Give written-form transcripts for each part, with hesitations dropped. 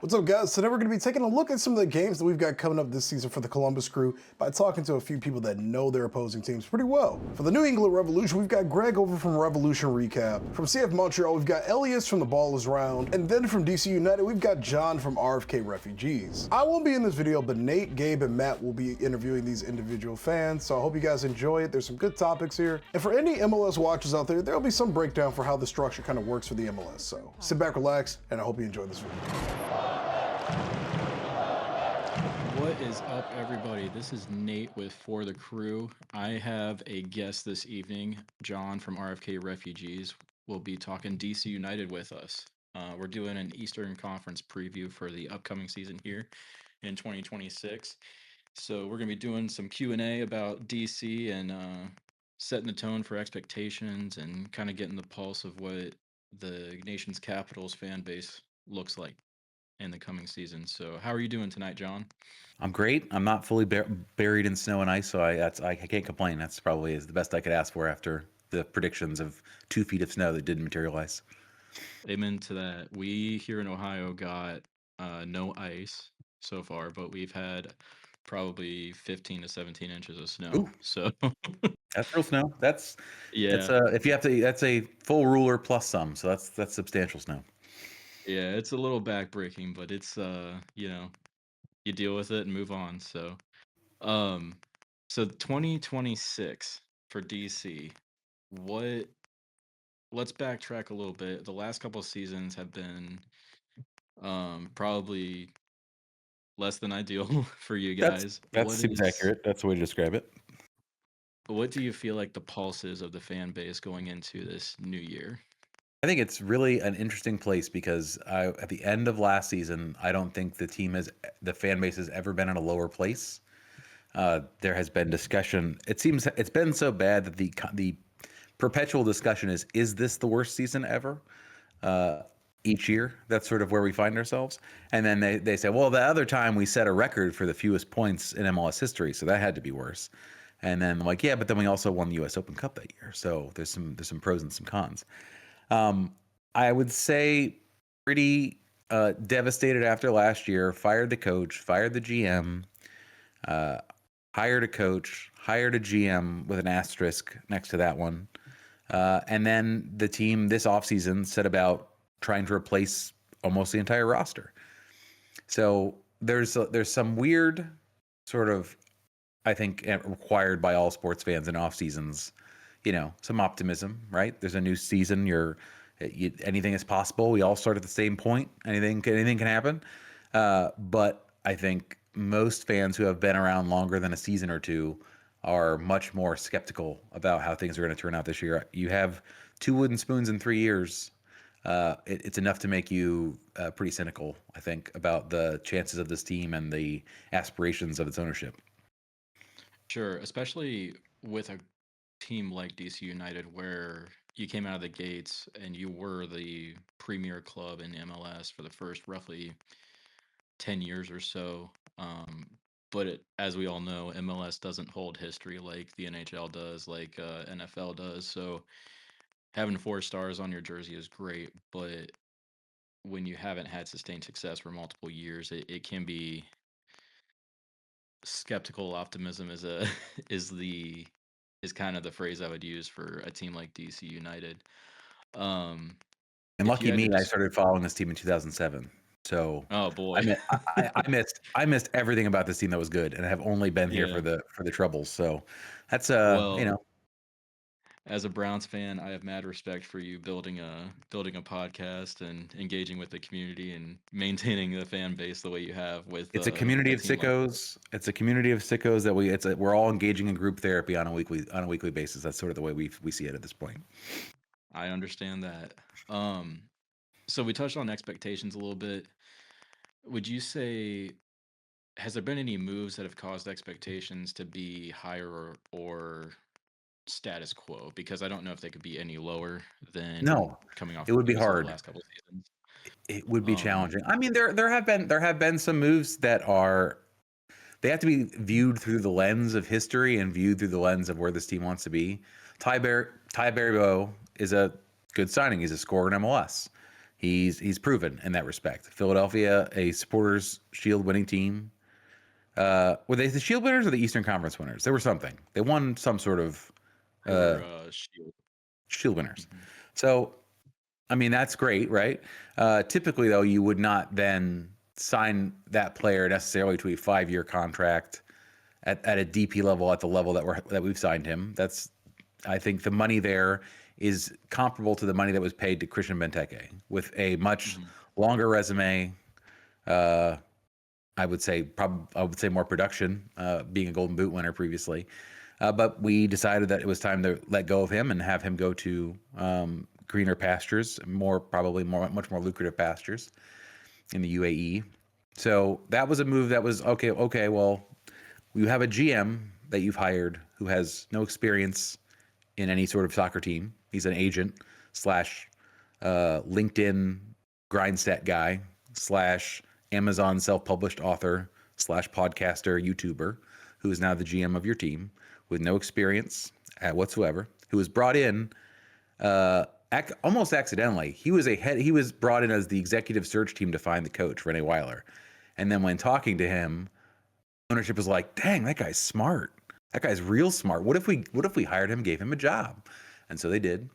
What's up, guys? Today we're going to be taking a look at some of the games that we've got coming up this season for the Columbus Crew by talking to a few people that know their opposing teams pretty well. For the New England Revolution, we've got Greg over from Revolution Recap. From CF Montreal, we've got Elias from The Ball Is Round. And then from DC United, we've got John from RFK Refugees. I won't be in this video, but Nate, Gabe, and Matt will be interviewing these individual fans, so I hope you guys enjoy it. There's some good topics here. And for any MLS watchers out there, there'll be some breakdown for how the structure kind of works for the MLS. So sit back, relax, and I hope you enjoy this video. What is up, everybody? This is Nate with For the Crew. I have a guest this evening. John from RFK Refugees will be talking DC United with us. We're doing an Eastern Conference preview for the upcoming season here in 2026. So we're going to be doing some Q&A about DC and setting the tone for expectations and kind of getting the pulse of what the nation's Capitals fan base looks like in the coming season. So how are you doing tonight, John? I'm great. I'm not fully buried in snow and ice, so I can't complain. That's probably the best I could ask for after the predictions of 2 feet of snow that didn't materialize. Amen to that. We here in Ohio got no ice so far, but we've had probably 15 to 17 inches of snow. Ooh. So That's real snow. That's yeah, if you have to, that's a full ruler plus some. So that's substantial snow. yeah, it's a little backbreaking, but it's you deal with it and move on. So 2026 for DC, let's backtrack a little bit. The last couple of seasons have been probably less than ideal for you guys. That seems accurate. That's the way to describe it. What do you feel like the pulse is of the fan base going into this new year? I think it's really an interesting place because at the end of last season, I don't think the fan base has ever been in a lower place. There has been discussion. It seems it's been so bad that the perpetual discussion is this the worst season ever? Each year, that's sort of where we find ourselves. And then they say, well, the other time we set a record for the fewest points in MLS history, so that had to be worse. And then like, yeah, but then we also won the U.S. Open Cup that year, so there's some pros and some cons. I would say pretty devastated after last year. Fired the coach, fired the GM, hired a coach, hired a GM with an asterisk next to that one. And then the team this offseason set about trying to replace almost the entire roster. So there's some weird sort of, I think, required by all sports fans in off seasons, some optimism, right? There's a new season. Anything is possible. We all start at the same point. Anything can happen. But I think most fans who have been around longer than a season or two are much more skeptical about how things are going to turn out this year. You have 2 wooden spoons in 3 years. It's enough to make you pretty cynical, I think, about the chances of this team and the aspirations of its ownership. Sure, especially with a team like DC United where you came out of the gates and you were the premier club in MLS for the first roughly 10 years or so. But as we all know, MLS doesn't hold history like the NHL does, like NFL does. So having 4 stars on your jersey is great, but when you haven't had sustained success for multiple years, it can be skeptical optimism is kind of the phrase I would use for a team like DC United. And lucky me, I started following this team in 2007. So oh boy, I missed everything about this team that was good, and I have only been here for the troubles. So that's As a Browns fan, I have mad respect for you building a podcast and engaging with the community and maintaining the fan base the way you have. It's a community of sickos. It's a community of sickos that we're all engaging in group therapy on a weekly basis. That's sort of the way we see it at this point. I understand that. So we touched on expectations a little bit. Would you say, has there been any moves that have caused expectations to be higher or status quo? Because I don't know if they could be any lower than coming off. It would be hard. The last couple of seasons. It would be challenging. I mean, there have been some moves that they have to be viewed through the lens of history and viewed through the lens of where this team wants to be. Ty Barrybo is a good signing. He's a scorer in MLS. He's proven in that respect. Philadelphia, a Supporters Shield winning team. Were they the Shield winners or the Eastern Conference winners? They were something. They won some sort of They were Shield. Shield winners. Mhm. So, I mean, that's great, right? Typically, though, you would not then sign that player necessarily to a 5-year contract at a DP level, at the level that we've signed him. I think the money there is comparable to the money that was paid to Christian Benteke with a much longer resume. I would say more production, being a Golden Boot winner previously. But we decided that it was time to let go of him and have him go to greener pastures, much more lucrative pastures in the UAE. So that was a move that was okay. Okay, well, you have a GM that you've hired who has no experience in any sort of soccer team. He's an agent slash LinkedIn grindset guy slash Amazon self-published author slash podcaster YouTuber who is now the GM of your team with no experience whatsoever, who was brought in almost accidentally. He was brought in as the executive search team to find the coach, Rene Weiler. And then when talking to him, ownership was like, dang, that guy's smart. That guy's real smart. What if we hired him, gave him a job? And so they did.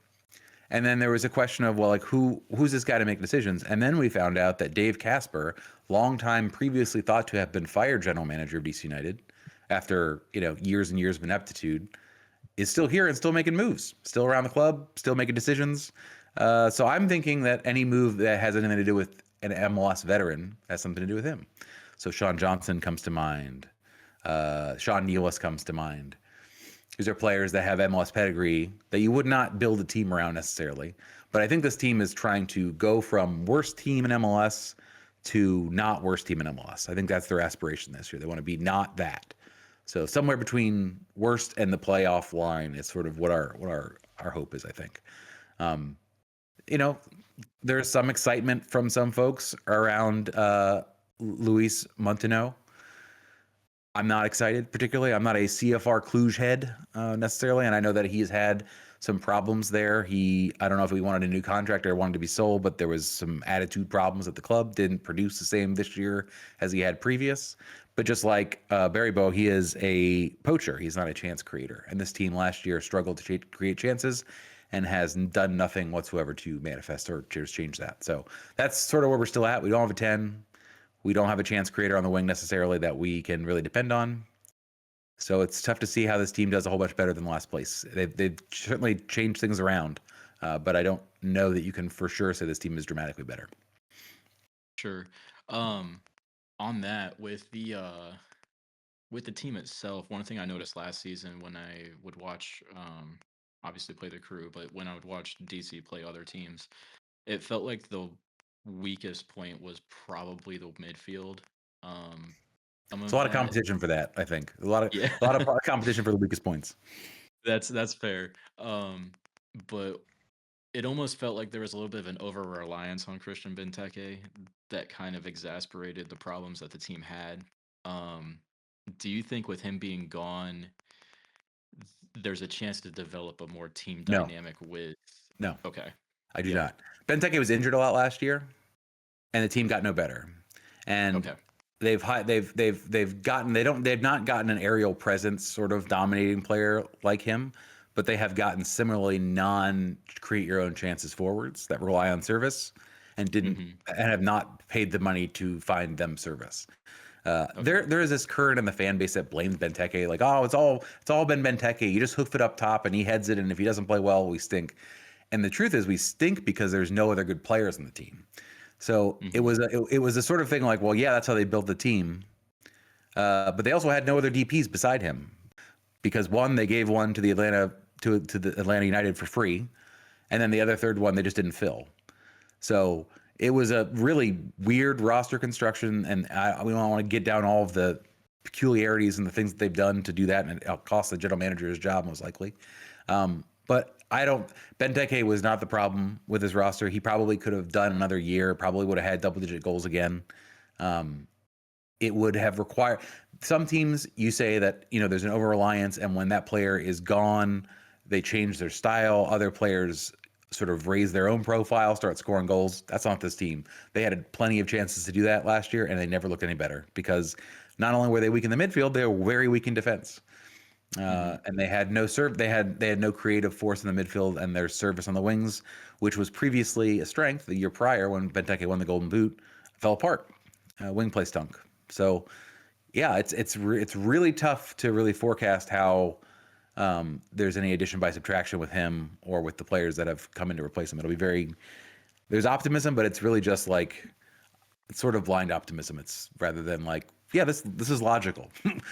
And then there was a question of, well, like who's this guy to make decisions? And then we found out that Dave Casper, longtime previously thought to have been fired general manager of DC United after, years and years of ineptitude, is still here and still making moves, still around the club, still making decisions. So I'm thinking that any move that has anything to do with an MLS veteran has something to do with him. So Sean Johnson comes to mind. Sean Nealis comes to mind. These are players that have MLS pedigree that you would not build a team around necessarily. But I think this team is trying to go from worst team in MLS to not worst team in MLS. I think that's their aspiration this year. They want to be not that. So somewhere between worst and the playoff line is sort of what our hope is, I think. There's some excitement from some folks around Luis Montino. I'm not excited particularly. I'm not a CFR Cluj head necessarily, and I know that he's had some problems there. I don't know if he wanted a new contract or wanted to be sold, but there was some attitude problems at the club. Didn't produce the same this year as he had previous. But just like Barry Bow, he is a poacher. He's not a chance creator. And this team last year struggled to create chances and has done nothing whatsoever to manifest or to change that. So that's sort of where we're still at. We don't have a 10. We don't have a chance creator on the wing necessarily that we can really depend on. So it's tough to see how this team does a whole bunch better than last place. They've certainly changed things around, but I don't know that you can for sure say this team is dramatically better. Sure. On that, with the team itself, one thing I noticed last season when I would watch, obviously play the Crew, but when I would watch DC play other teams, it felt like the weakest point was probably the midfield. It's a lot of competition for that, I think. A lot of Yeah. competition for the weakest points. That's fair. But it almost felt like there was a little bit of an over reliance on Christian Benteke that kind of exasperated the problems that the team had. Do you think with him being gone, there's a chance to develop a more team No. dynamic with? No. Okay. I do Yeah. not. Benteke was injured a lot last year, and the team got no better. And Okay. they've not gotten an aerial presence sort of dominating player like him, but they have gotten similarly non-create your own chances forwards that rely on service and and have not paid the money to find them service. There is this current in the fan base that blames Benteke, like, oh, it's all been Benteke. You just hoof it up top and he heads it, and if he doesn't play well, we stink. And the truth is, we stink because there's no other good players on the team. So it was a sort of thing like, well, yeah, that's how they built the team, but they also had no other DPs beside him, because one, they gave one to the Atlanta United for free, and then the other third one they just didn't fill. So it was a really weird roster construction, and we don't want to get down all of the peculiarities and the things that they've done to do that, and it'll cost the general manager his job most likely. But Benteke was not the problem with his roster. He probably could have done another year, probably would have had double-digit goals again. It would have required some teams. You say that there's an over-reliance, and when that player is gone, they change their style. Other players sort of raise their own profile, start scoring goals. That's not this team. They had plenty of chances to do that last year, and they never looked any better because not only were they weak in the midfield, they were very weak in defense. And they had no serve. They had no creative force in the midfield, and their service on the wings, which was previously a strength the year prior when Benteke won the Golden Boot, fell apart. Wing play stunk. So, yeah, it's really tough to really forecast how there's any addition by subtraction with him or with the players that have come in to replace him. It'll be there's optimism, but it's really just like it's sort of blind optimism. It's rather than like, yeah, this is logical.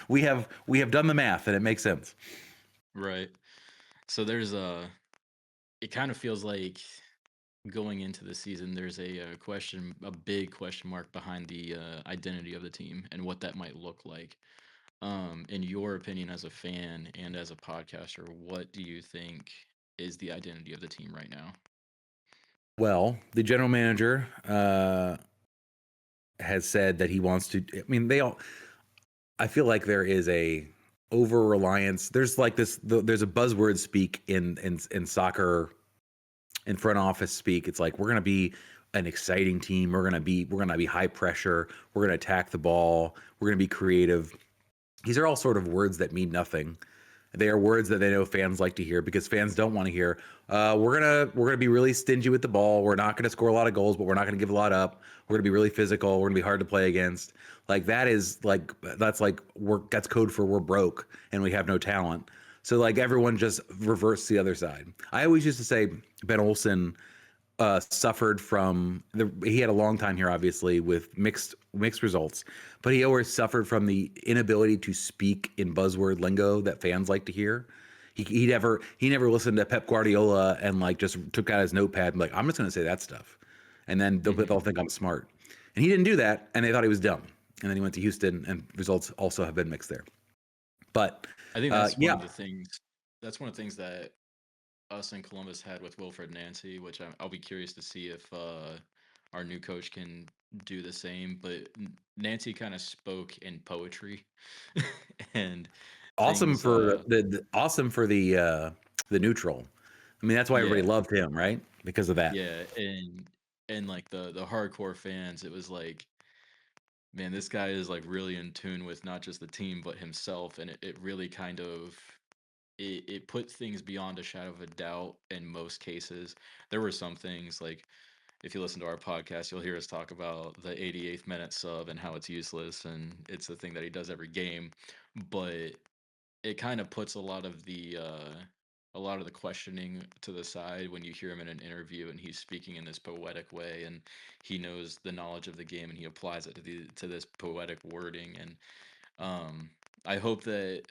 we have done the math and it makes sense. Right. So there's it kind of feels like going into the season, there's a big question mark behind the identity of the team and what that might look like. In your opinion, as a fan and as a podcaster, what do you think is the identity of the team right now? Well, the general manager has said that he wants to. I mean, they all. I feel like there is a over reliance. There's like this. There's a buzzword speak in soccer, in front office speak. It's like we're gonna be an exciting team. We're gonna be high pressure. We're gonna attack the ball. We're gonna be creative. These are all sort of words that mean nothing. They are words that they know fans like to hear because fans don't want to hear. We're gonna be really stingy with the ball. We're not gonna score a lot of goals, but we're not gonna give a lot up. We're gonna be really physical. We're gonna be hard to play against. Like that's code for we're broke and we have no talent. So like everyone just reverts the other side. I always used to say Ben Olsen suffered from he had a long time here, obviously, with mixed results, but he always suffered from the inability to speak in buzzword lingo that fans like to hear. He never listened to Pep Guardiola and like just took out his notepad and like, I'm just going to say that stuff, and then they'll think I'm smart. And he didn't do that, and they thought he was dumb. And then he went to Houston, and results also have been mixed there. But I think that's one yeah, of the things. That's one of the things that us in Columbus had with Wilfred Nancy, which I'll be curious to see if our new coach can do the same. But Nancy kind of spoke in poetry, and awesome things. for awesome for the neutral. I mean, that's why everybody Yeah, loved him, right? Because of that. yeah, and like the hardcore fans, it was like, man, this guy is like really in tune with not just the team but himself, and it really kind of it put things beyond a shadow of a doubt in most cases. There were some things like if you listen to our podcast, you'll hear us talk about the 88th minute sub and how it's useless and it's the thing that he does every game. But it kind of puts a lot of the questioning to the side when you hear him in an interview and he's speaking in this poetic way and he knows the knowledge of the game and he applies it to this poetic wording. And I hope that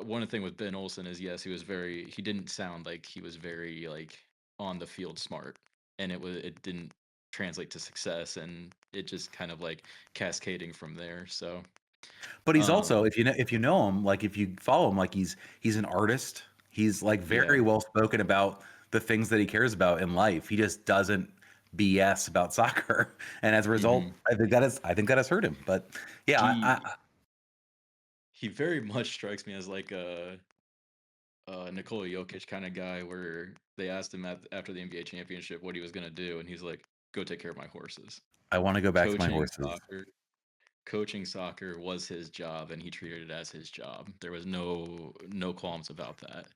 one thing with Ben Olsen is, yes, he didn't sound like he was very like on the field smart, and it didn't translate to success, and it just kind of like cascading from there. So But he's also, um if you know him, like if you follow him, like he's an artist. He's like yeah. very well spoken about the things that he cares about in life. He just doesn't BS about soccer, and as a result, Hmm. I think that has hurt him. But yeah, he he very much strikes me as like a Nikola Jokic kind of guy, where they asked him after the NBA championship what he was going to do, and he's like, go take care of my horses. I want to go back to my coaching horses. soccer Coaching soccer was his job, and he treated it as his job. There was no qualms about that.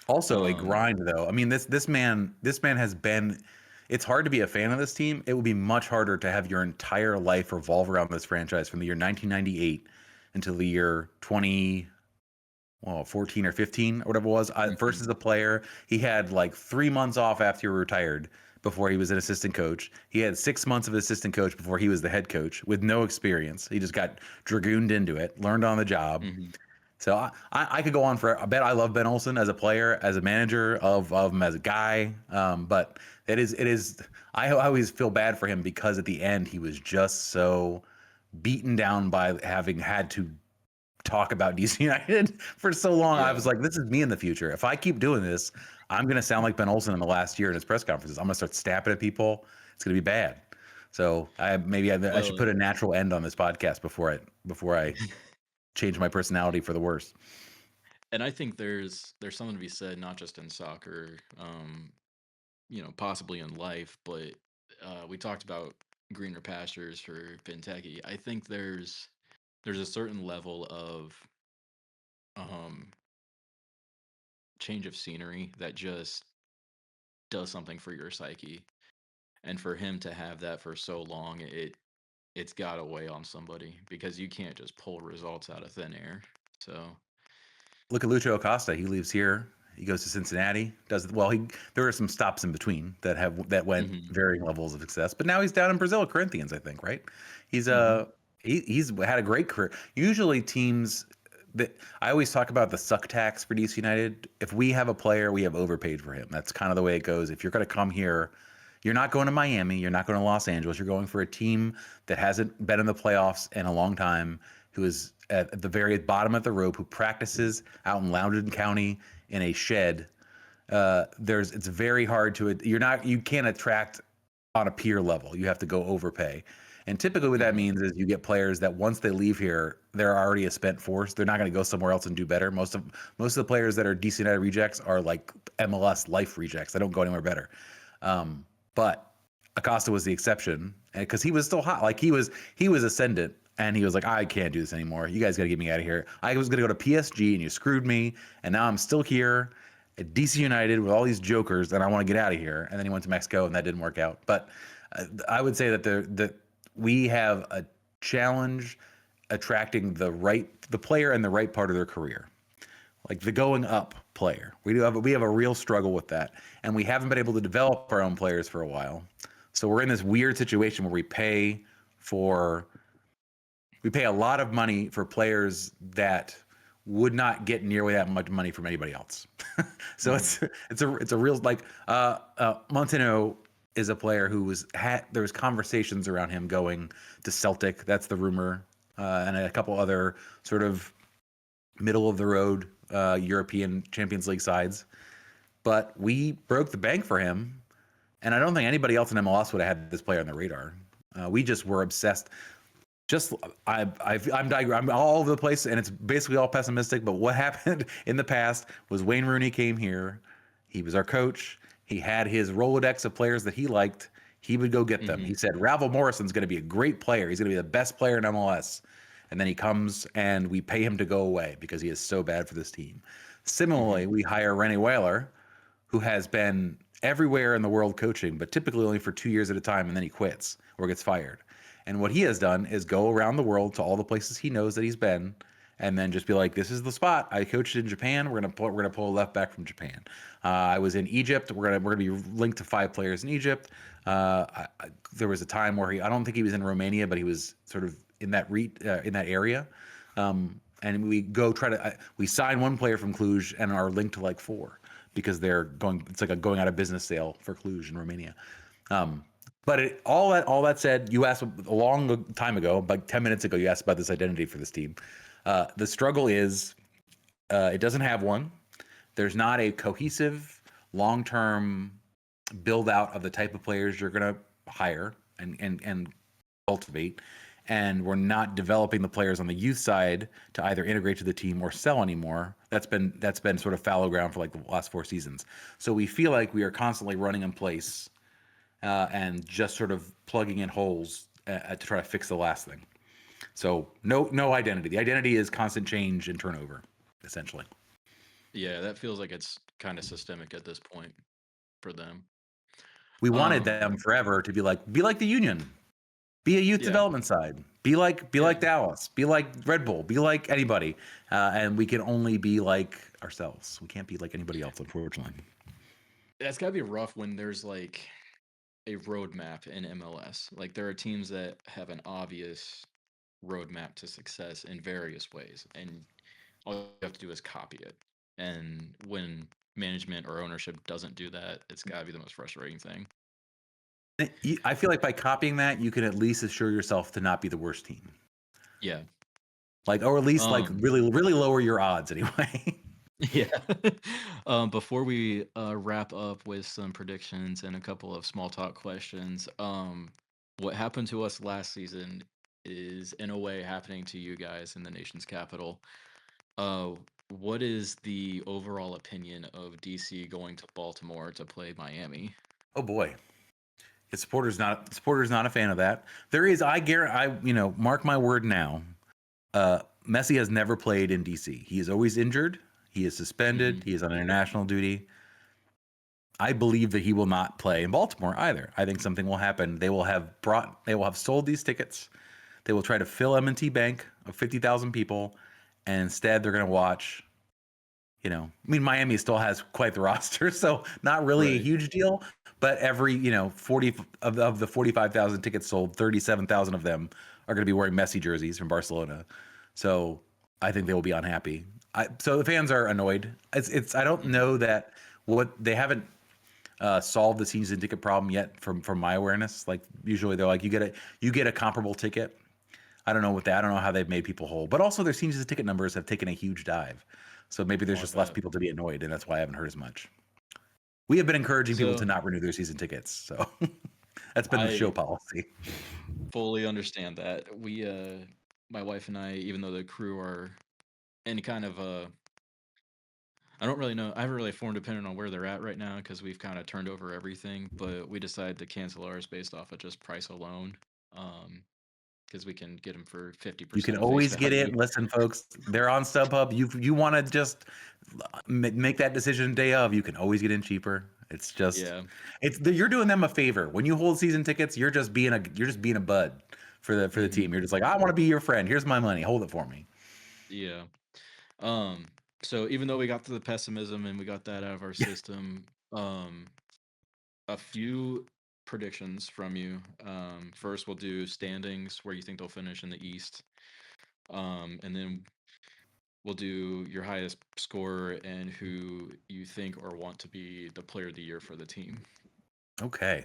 Also a Um, grind though. I mean, this man has been. It's hard to be a fan of this team. It would be much harder to have your entire life revolve around this franchise from the year 1998 until the year 20 well, 14 or 15 or whatever it was. First mhm, as a player, he had like 3 months off after he retired before he was an assistant coach. He had 6 months of assistant coach before he was the head coach with no experience. He just got dragooned into it, learned on the job. mhm. So I could go on for. I bet I love Ben Olsen as a player, as a manager of him as a guy. But it is. I always feel bad for him because at the end he was just so beaten down by having had to talk about DC United for so long. I Yeah. was like, this is me in the future. If I keep doing this, I'm going to sound like Ben Olsen in the last year in his press conferences. I'm going to start snapping at people. It's going to be bad. So I should Well, put a natural end on this podcast before I change my personality for the worse. And I think there's something to be said, not just in soccer, possibly in life, but we talked about greener pastures for Kentucky. I think there's a certain level of um, change of scenery that just does something for your psyche. And for him to have that for so long, it's got to weigh on somebody because you can't just pull results out of thin air. So, Look at Lucho Acosta. He leaves here. He goes to Cincinnati. Does well. There are some stops in between that went hmm varying levels of success. But now he's down in Brazil, Corinthians, I think. Right? He's hmm he's had a great career. Usually teams that I always talk about the suck tax for DC United. If we have a player, we have overpaid for him. That's kind of the way it goes. If you're going to come here, you're not going to Miami. You're not going to Los Angeles. You're going for a team that hasn't been in the playoffs in a long time, who is at the very bottom of the rope, who practices out in Loudoun County in a shed. It's very hard to you can't attract on a peer level. You have to go overpay. And typically what that hmm means is you get players that once they leave here, they're already a spent force. They're not going to go somewhere else and do better. Most of the players that are DC United rejects are like MLS life rejects. They don't go anywhere better. But Acosta was the exception because he was still hot. Like he was ascendant, and he was like, I can't do this anymore. You guys got to get me out of here. I was going to go to PSG, and you screwed me, and now I'm still here at DC United with all these jokers, and I want to get out of here. And then he went to Mexico, and that didn't work out. But I would say that we have a challenge attracting the player in the right part of their career, like the going up player. We have a real struggle with that, and we haven't been able to develop our own players for a while. So we're in this weird situation where for we pay a lot of money for players that would not get nearly that much money from anybody else. So hmm it's a real like Montano is a player who there was conversations around him going to Celtic. That's the rumor, and a couple other sort of middle of the road European Champions League sides. But we broke the bank for him, and I don't think anybody else in MLS would have had this player on the radar. We just were obsessed. Just I'm all over the place, and it's basically all pessimistic. But what happened in the past was Wayne Rooney came here. He was our coach. He had his Rolodex of players that he liked. He would go get them. hmm He said Ravel Morrison's going to be a great player. He's going to be the best player in MLS. And then he comes and we pay him to go away because he is so bad for this team. Similarly, hmm we hire Rennie Whaler, who has been everywhere in the world coaching, but typically only for 2 years at a time, and then he quits or gets fired. And what he has done is go around the world to all the places he knows that he's been, and then just be like, "This is the spot. I coached in Japan. We're gonna pull a left back from Japan. I was in Egypt. We're gonna be linked to 5 players in Egypt. There was a time where I don't think he was in Romania, but he was sort of in that area. And we go we sign one player from Cluj and are linked to like 4 because they're going. It's like a going out of business sale for Cluj in Romania. Um, but all that said, you asked a long time ago, like 10 minutes ago, you asked about this identity for this team. The struggle is it doesn't have one. There's not a cohesive, long-term build out of the type of players you're going to hire and cultivate. And we're not developing the players on the youth side to either integrate to the team or sell anymore. That's been sort of fallow ground for like the last 4 seasons. So we feel like we are constantly running in place and just sort of plugging in holes to try to fix the last thing. So no identity. The identity is constant change and turnover, essentially. Yeah, that feels like it's kind of systemic at this point for them. We wanted Um, them forever to be like the Union, be a youth yeah, development side, be like yeah, Dallas, be like Red Bull, be like anybody, and we can only be like ourselves. We can't be like anybody else, unfortunately. that's gotta be rough when there's like a roadmap in MLS. Like there are teams that have an obvious roadmap to success in various ways, and all you have to do is copy it. And when management or ownership doesn't do that, it's gotta be the most frustrating thing. I feel like by copying that, you can at least assure yourself to not be the worst team, Yeah. like, or at least like Um, really really lower your odds anyway. Yeah. Before we wrap up with some predictions and a couple of small talk questions, what happened to us last season is in a way happening to you guys in the nation's capital. Uh, what is the overall opinion of DC going to Baltimore to play Miami? Oh boy, his supporters not a fan of that. There is, I guarantee, mark my word now. Messi has never played in DC. He is always injured. He is suspended. Hmm. He is on international duty. I believe that he will not play in Baltimore either. I think something will happen. They will have sold these tickets. They will try to fill M&T Bank of 50,000 people, and instead they're going to watch. Miami still has quite the roster, so not really a Right. huge deal. But every 40 of the 45,000 tickets sold, 37,000 of them are going to be wearing Messi jerseys from Barcelona. So I think they will be unhappy. So the fans are annoyed. I don't Hmm. know that what they haven't solved the season ticket problem yet from my awareness. Like usually they're like you get a comparable ticket. I don't know what that. I don't know how they've made people whole. But also their season ticket numbers have taken a huge dive. So maybe there's Oh, I just less bet. people to be annoyed, and that's why I haven't heard as much. We have been encouraging people to So not renew their season tickets. So that's been the show I policy. fully understand that. My wife and I, even though the crew are any kind of I don't really know. I haven't really formed opinion on where they're at right now because we've kind of turned over everything. But we decided to cancel ours based off of just price alone, um, because we can get them for fifty You can percent of face always get value. in. Listen, folks, they're on StubHub. You want to just make that decision day of. You can always get in cheaper. Yeah. You're doing them a favor when you hold season tickets. You're just being a bud for the Hmm. team. You're just like, I want to be your friend. Here's my money. Hold it for me. Yeah. Um. So even though we got to the pessimism and we got that out of our system, um, a few predictions from you. First we'll do standings where you think they'll finish in the East. And then we'll do your highest scorer and who you think or want to be the player of the year for the team. Okay.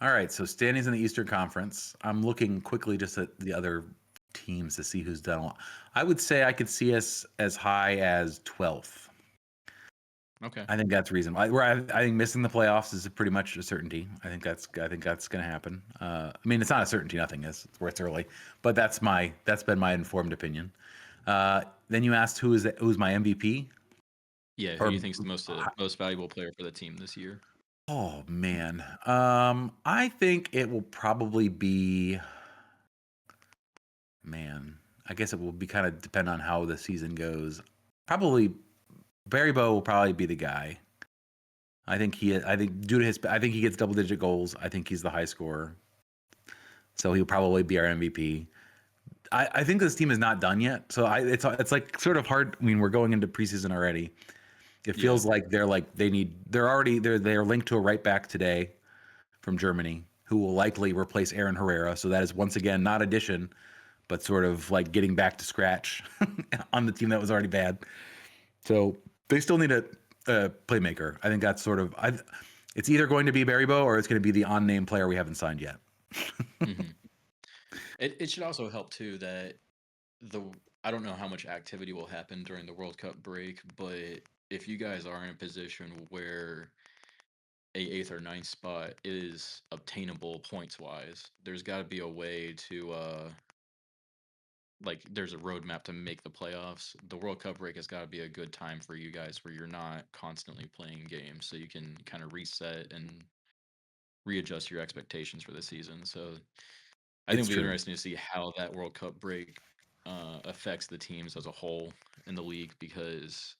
All right, so standings in the Eastern Conference. I'm looking quickly just at the other teams to see who's done a lot. I would say I could see us as high as 12th. Okay. I think that's reasonable. I think missing the playoffs is pretty much a certainty. I think that's going to happen. It's not a certainty. Nothing is. It's early, but that's been my informed opinion. Then you asked who's my MVP Yeah, who do you or think is the most valuable player for the team this year? oh man, I think it will probably be man. I guess it will be kind of depend on how the season goes. Probably Barry Bow will probably be the guy. I think due to his, I think he gets double digit goals. I think he's the high scorer, so he'll probably be our MVP. I think this team is not done yet, so it's like sort of hard. We're going into preseason already. It Yeah. feels like they're linked to a right back today from Germany who will likely replace Aaron Herrera. So that is once again not addition, but sort of like getting back to scratch on the team that was already bad. So they still need a playmaker. I think that's sort of it's either going to be Barry Bow or it's going to be the unnamed player we haven't signed yet. Hmm. It should also help too that the I don't know how much activity will happen during the World Cup break, but if you guys are in a position where a eighth or ninth spot is obtainable points wise, there's got to be a way to like there's a roadmap to make the playoffs. The World Cup break has got to be a good time for you guys where you're not constantly playing games, so you can kind of reset and readjust your expectations for the season. So I think It's it'll be true. interesting to see how that World Cup break affects the teams as a whole in the league because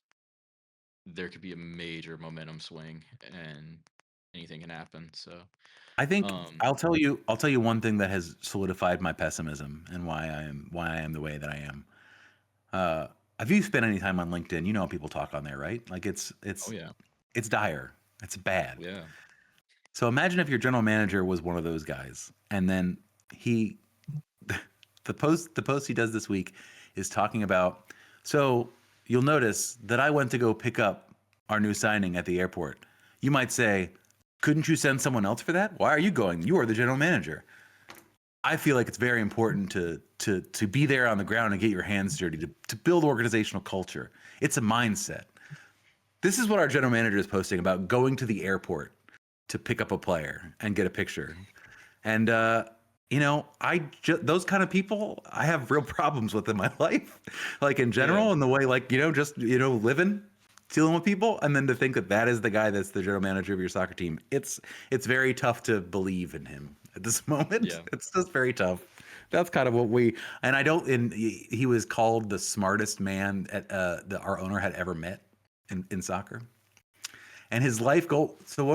there could be a major momentum swing and anything can happen. So, I think um, I'll tell you one thing that has solidified my pessimism and why I am the way that I am. Uh, if you spend any time on LinkedIn, you know how people talk on there, right? Like it's oh it's yeah, it's dire. It's bad. yeah, So imagine if your general manager was one of those guys, and then he, the post he does this week is talking about. So you'll notice that I went to go pick up our new signing at the airport. You might say, couldn't you send someone else for that? Why are you going? You are the general manager. I feel like it's very important to be there on the ground and get your hands dirty to build organizational culture. It's a mindset. This is what our general manager is posting about going to the airport to pick up a player and get a picture. And those kind of people, I have real problems with in my life, like in Yeah. general, and the way, like, just living, dealing with people, and then to think that that is the guy that's the general manager of your soccer team. It's very tough to believe in him at this moment. Yeah. It's just very tough. That's kind of what we, and I don't. And he was called the smartest man that our owner had ever met in soccer. And his life goal. So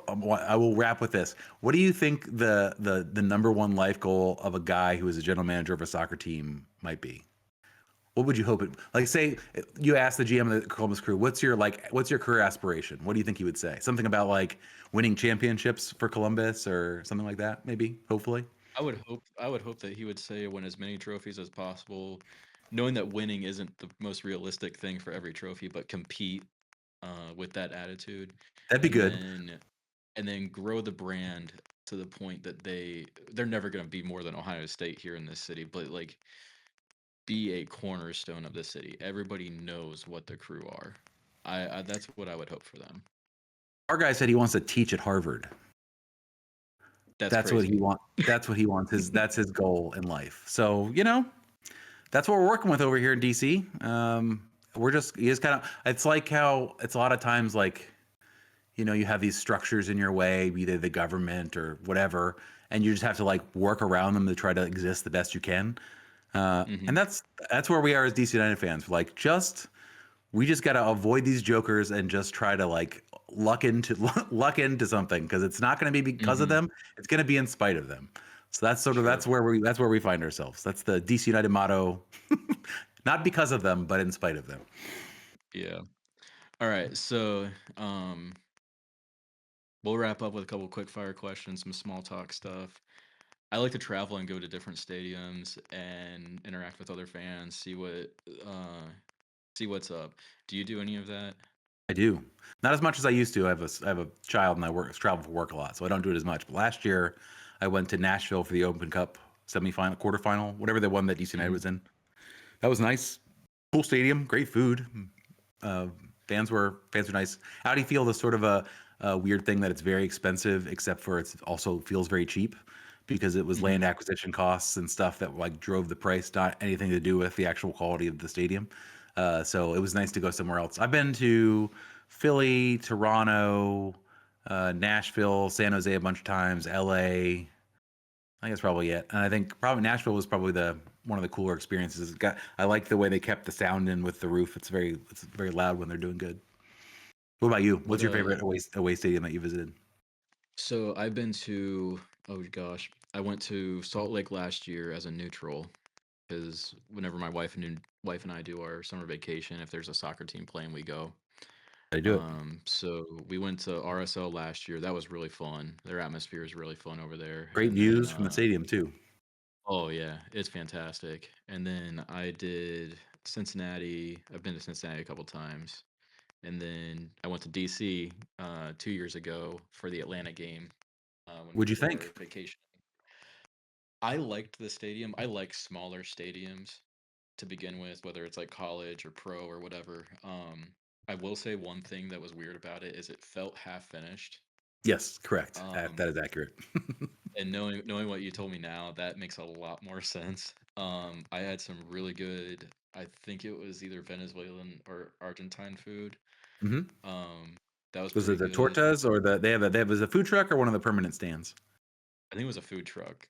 I will wrap with this. What do you think the number one life goal of a guy who is a general manager of a soccer team might be? What would you hope it, like, say you ask the GM of the Columbus Crew, what's your career aspiration? What do you think he would say? Something about like winning championships for Columbus or something like that, maybe, hopefully. I would hope that he would say win as many trophies as possible, knowing that winning isn't the most realistic thing for every trophy, but compete with that attitude, That'd be and good. then grow the brand to the point that they're never going to be more than Ohio State here in this city, but like be a cornerstone of the city. Everybody knows what the Crew are. I That's what I would hope for them. Our guy said he wants to teach at Harvard. That's That's what he crazy. wants. That's what he wants. That's his goal in life. So, that's what we're working with over here in DC. You just kind of, it's like how it's a lot of times like, you have these structures in your way, either the government or whatever, and you just have to like work around them to try to exist the best you can. And Hmm. that's where we are as DC United fans. Like, we just got to avoid these jokers and just try to like luck into something, because it's not going to be because of Hmm. them. It's going to be in spite of them. So Sure. that's where we find ourselves. That's the DC United motto. Not because of them, but in spite of them. Yeah. All right. So, um, we'll wrap up with a couple quick fire questions, some small talk stuff. I like to travel and go to different stadiums and interact with other fans, uh see what's up. Do you do any of that? I do. Not as much as I used to. I have a child and I travel for work a lot, so I don't do it as much. But last year, I went to Nashville for the Open Cup semifinal, quarterfinal, whatever the one that DC United Hmm. was in. That was nice. Cool stadium, great food. Uh, fans were nice. How do you feel? The sort of a weird thing that it's very expensive, except for it also feels very cheap because it was land Hmm. acquisition costs and stuff that like drove the price, not anything to do with the actual quality of the stadium. So it was nice to go somewhere else. I've been to Philly, Toronto, Nashville, San Jose a bunch of times, LA. I think that's probably it. And I think probably Nashville was probably the one of the cooler experiences. I like the way they kept the sound in with the roof. It's very loud when they're doing good. What about you? What What's your favorite away stadium that you visited? So I've been to, oh gosh, I went to Salt Lake last year as a neutral, because whenever my wife and I do our summer vacation, if there's a soccer team playing, we go. I do it. So we went to RSL last year. That was really fun. Their atmosphere is really fun over there. Great And then, views from the stadium too. oh yeah, it's fantastic. And then I did Cincinnati. I've been to Cincinnati a couple times. And then I went to DC 2 years ago for the Atlanta game when What'd you we were think? vacation. I liked the stadium. I like smaller stadiums to begin with, whether it's like college or pro or whatever. I will say one thing that was weird about it is it felt half finished. Yes, correct. That Um, is accurate. and knowing what you told me now, that makes a lot more sense. I had some really good, I think it was either Venezuelan or Argentine food. Hmm. Um, that was Was pretty it the good. tortas or they have was a food truck or one of the permanent stands? I think it was a food truck.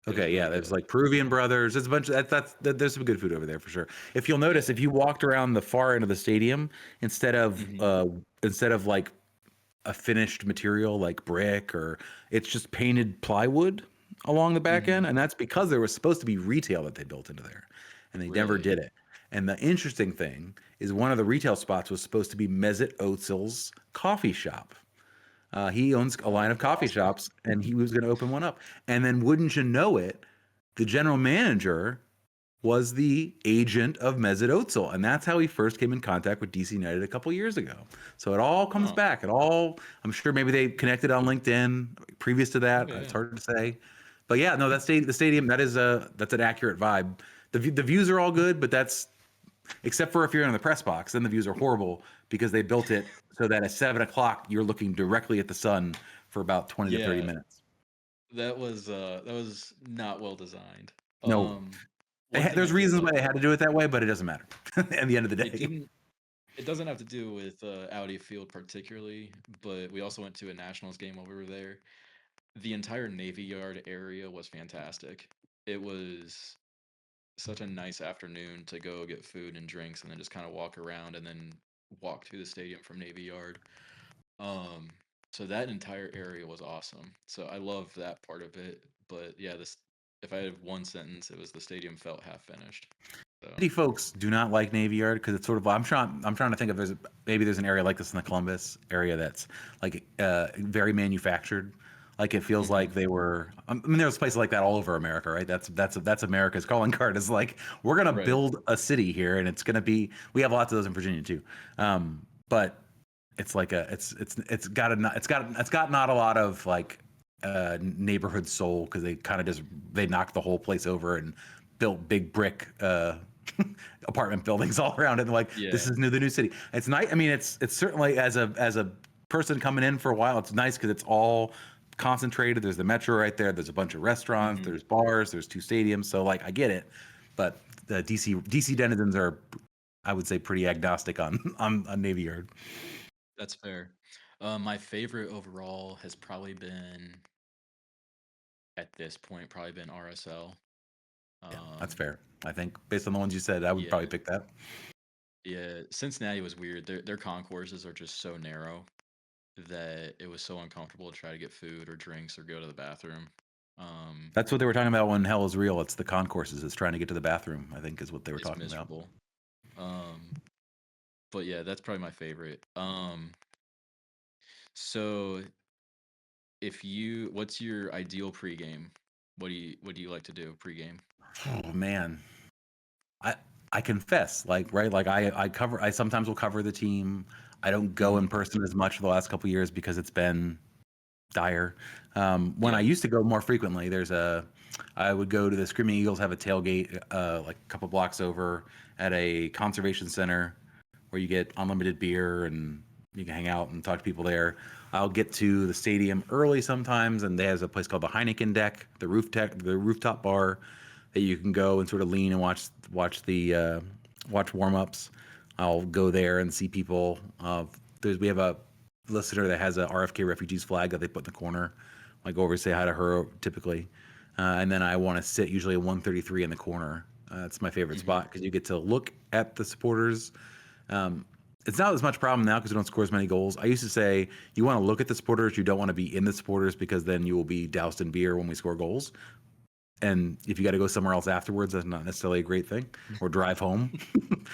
It was Okay, yeah, really there's good. like Peruvian Brothers. There's a bunch of there's some good food over there for sure. If you'll notice, Yeah. if you walked around the far end of the stadium, instead of Hmm. uh instead of like a finished material like brick, or it's just painted plywood along the back Hmm. end, and that's because there was supposed to be retail that they built into there, and they never Really? did it. And the interesting thing is one of the retail spots was supposed to be Mesut Ozil's coffee shop. He owns a Oh, line of that's coffee awesome. shops, and he was going to open one up. And then, wouldn't you know it, the general manager was the agent of Mesut Ozil, and that's how he first came in contact with DC United a couple years ago. So it all comes Huh. back. I'm sure maybe they connected on LinkedIn previous to that. Okay. It's Yeah. hard to say, but yeah, no, the stadium, that's an accurate vibe. The views are all good, but that's except for if you're in the press box, then the views are horrible because they built it so that at 7 o'clock you're looking directly at the sun for about 20 to 30 Yeah. minutes. that was not well designed. No, One thing I there's did reasons love why they had to do it that way, but it doesn't matter at the end of the it day. didn't it doesn't have to do with Audi Field particularly, but we also went to a Nationals game while we were there. The entire Navy Yard area was fantastic. It was such a nice afternoon to go get food and drinks and then just kind of walk around and then walk to the stadium from Navy Yard. Um, so that entire area was awesome. So I love that part of it. But yeah, this if I had one sentence, it was the stadium felt half finished. So City folks do not like Navy Yard because it's sort of. I'm trying to think of maybe there's an area like this in the Columbus area that's like very manufactured. Like it feels hmm like they were. I mean, there's places like that all over America, right? That's America's calling card. Is like we're gonna right. build a city here, and it's gonna be. We have lots of those in Virginia too, but it's like it's got not a lot of like neighborhood soul because they kind of just they knocked the whole place over and built big brick apartment buildings all around it. And like this Yeah. is the new city. It's nice. I mean, it's certainly as a person coming in for a while, it's nice because it's all concentrated. There's the metro right there. There's a bunch of restaurants. hmm There's bars. There's two stadiums. So like I get it, but the DC denizens are, I would say, pretty agnostic on on Navy Yard. That's fair. My favorite overall has probably been at this point probably been RSL. Yeah, that's Um, fair. I think based on the ones you said, I would probably yeah, pick that. yeah. Cincinnati was weird. Their concourses are just so narrow that it was so uncomfortable to try to get food or drinks or go to the bathroom. Um, That's what they were talking about when Hell is Real. It's the concourses. It's trying to get to the bathroom, I think is what they were it's talking about. miserable. Um, but yeah, that's probably my favorite. So what's your ideal pregame? What do you like to do pregame? Oh man. I I confess, like, right, like I sometimes will cover the team. I don't go in hmm person as much the last couple years because it's been dire. When I Yeah. used to go more frequently, I would go to the Screaming Eagles have a tailgate like a couple blocks over at a conservation center where you get unlimited beer and you can hang out and talk to people there. I'll get to the stadium early sometimes, and there's a place called the Heineken Deck, the rooftop bar that you can go and sort of lean and watch warm ups. I'll go there and see people. We have a listener that has a RFK refugees flag that they put in the corner. I go over and say hi to her typically, and then I want to sit usually at 133 in the corner. It's my favorite hmm spot because you get to look at the supporters. Um, it's not as much problem now because we don't score as many goals. I used to say you want to look at the supporters, you don't want to be in the supporters because then you will be doused in beer when we score goals. And if you got to go somewhere else afterwards, that's not necessarily a great thing. Or drive home,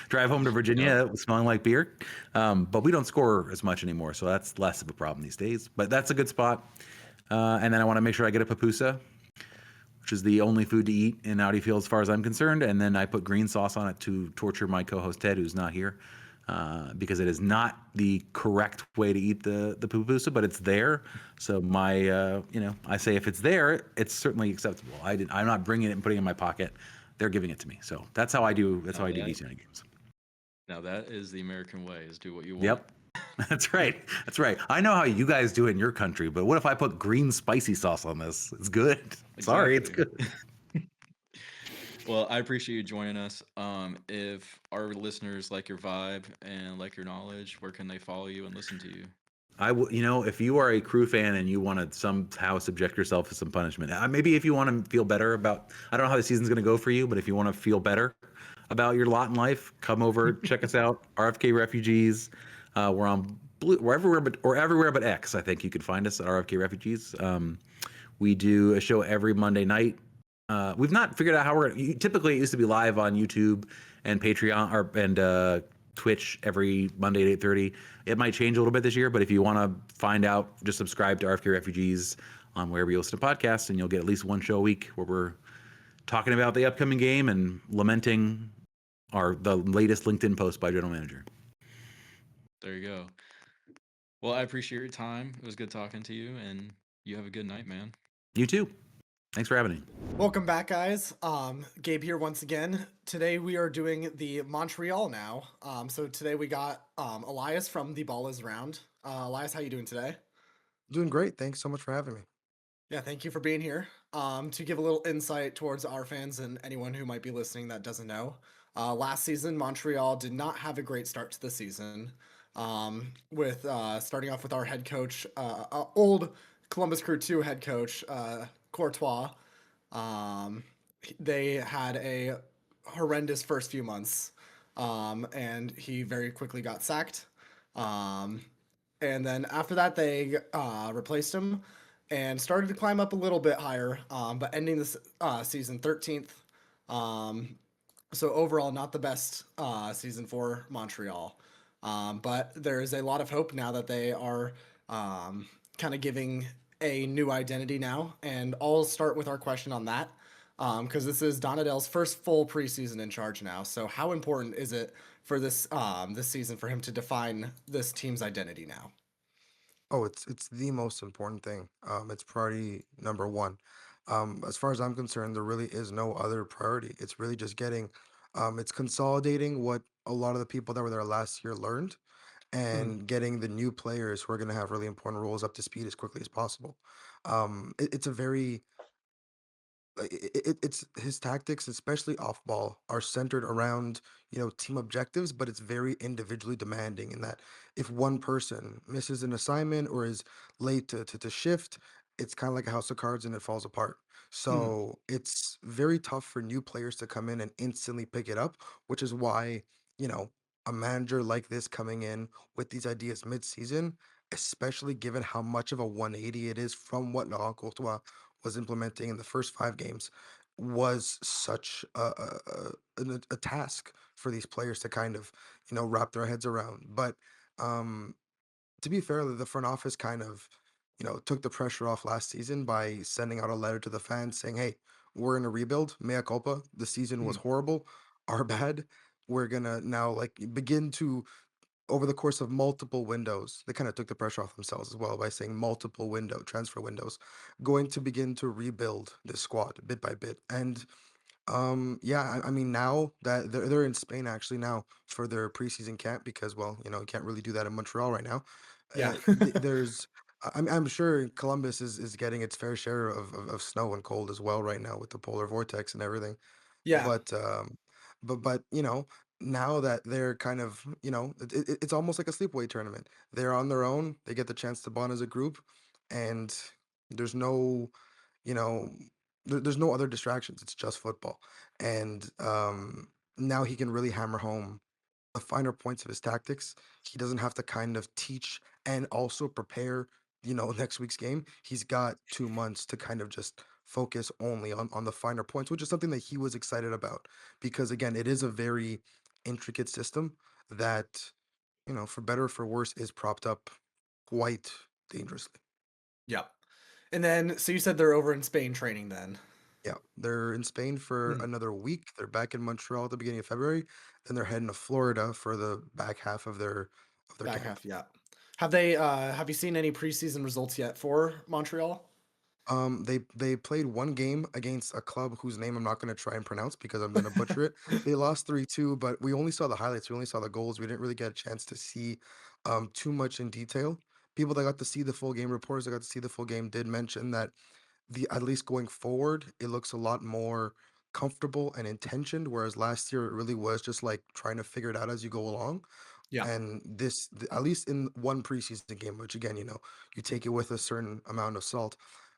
drive home to Yep. Virginia smelling like beer. But we don't score as much anymore, so that's less of a problem these days. But that's a good spot. And then I want to make sure I get a pupusa, which is the only food to eat in Audi Field as far as I'm concerned. And then I put green sauce on it to torture my co-host Ted, who's not here, because it is not the correct way to eat the pupusa, but it's there. So I say if it's there, it's certainly acceptable. I'm not bringing it and putting it in my pocket. They're giving it to me. So that's how I do. That's Now how I do that DC United games. now that is the American way, is do what you want. Yep. That's right. That's right. I know how you guys do it in your country, but what if I put green spicy sauce on this? It's good. Sorry, it's Exactly. good. Well, I appreciate you joining us. If our listeners like your vibe and like your knowledge, where can they follow you and listen to you? I will, if you are a Crew fan and you want to somehow subject yourself to some punishment, maybe if you want to feel better about, I don't know how the season's going to go for you, but if you want to feel better about your lot in life, come over, check us out, RFK Refugees. We're on Blue, we're everywhere but X. I think you could find us at RFK Refugees. We do a show every Monday night. We've not figured out how typically it used to be live on YouTube and Patreon and Twitch every Monday at 8:30. It might change a little bit this year, but if you want to find out, just subscribe to RFK Refugees on wherever you listen to podcasts, and you'll get at least one show a week where we're talking about the upcoming game and lamenting the latest LinkedIn post by general manager. There you go. Well, I appreciate your time. It was good talking to you, and you have a good night, man. You too. Thanks for having me. Welcome back, guys. Gabe here once again. Today we are doing the Montreal now. So today we got Elias from The Ball Is Round. Elias, how you doing today? Doing great. Thanks so much for having me. Yeah, thank you for being here. To give a little insight towards our fans and anyone who might be listening that doesn't know, last season Montreal did not have a great start to the season. With starting off with our head coach, old Columbus Crew 2 head coach, Courtois. Um, they had a horrendous first few months, and he very quickly got sacked. Um, and then after that, they replaced him and started to climb up a little bit higher, but ending this season 13th. Um, so overall, not the best season for Montreal. But there is a lot of hope now that they are kind of giving a new identity now. And I'll start with our question on that because this is Donadell's first full preseason in charge now. So how important is it for this season for him to define this team's identity now? Oh, it's the most important thing. It's priority number one. As far as I'm concerned, there really is no other priority. It's really just it's consolidating what a lot of the people that were there last year learned, Mhm. and getting the new players who are going to have really important roles up to speed as quickly as possible. It's a very it's his tactics, especially off ball, are centered around, team objectives, but it's very individually demanding in that if one person misses an assignment or is late to shift, it's kind of like a house of cards and it falls apart. Mhm. So it's very tough for new players to come in and instantly pick it up, which is why, you know, a manager like this coming in with these ideas mid-season, especially given how much of a 180 it is from what Laurent Courtois was implementing in the first 5 games, was such a task for these players to kind of, wrap their heads around. But um, to be fair, the front office kind of, took the pressure off last season by sending out a letter to the fans saying, "Hey, we're in a rebuild. Mea culpa. The season was Mhm. horrible. Our bad. We're gonna now like begin to, over the course of multiple windows, they kind of took the pressure off themselves as well by saying multiple transfer windows, going to begin to rebuild this squad bit by bit." And yeah, I mean, now that they're in Spain actually now for their preseason camp, because, well, you can't really do that in Montreal right now. Yeah. There's I'm sure Columbus is getting its fair share of snow and cold as well right now with the polar vortex and everything. Yeah. But now that they're kind of, it's almost like a sleepaway tournament. They're on their own. They get the chance to bond as a group, and there's no, you know, there's no other distractions. It's just football, and now he can really hammer home the finer points of his tactics. He doesn't have to kind of teach and also prepare, next week's game. He's got 2 months to kind of just focus only on the finer points, which is something that he was excited about. Because again, it is a very intricate system that, for better or for worse, is propped up quite dangerously. Yeah. And then, so you said they're over in Spain training then. Yeah, they're in Spain for Mhm. another week. They're back in Montreal at the beginning of February. Then they're heading to Florida for the back half of their Back camp. half, yeah. Have you seen any preseason results yet for Montreal? They played one game against a club whose name I'm not going to try and pronounce because I'm going to butcher it. They lost 3-2, but we only saw the highlights. We only saw the goals. We didn't really get a chance to see too much in detail. People that got to see the full game, reporters that got to see the full game, did mention that at least going forward, it looks a lot more comfortable and intentioned, whereas last year it really was just like trying to figure it out as you go along. Yeah. And at least in one preseason game, which again, you take it with a certain amount of salt,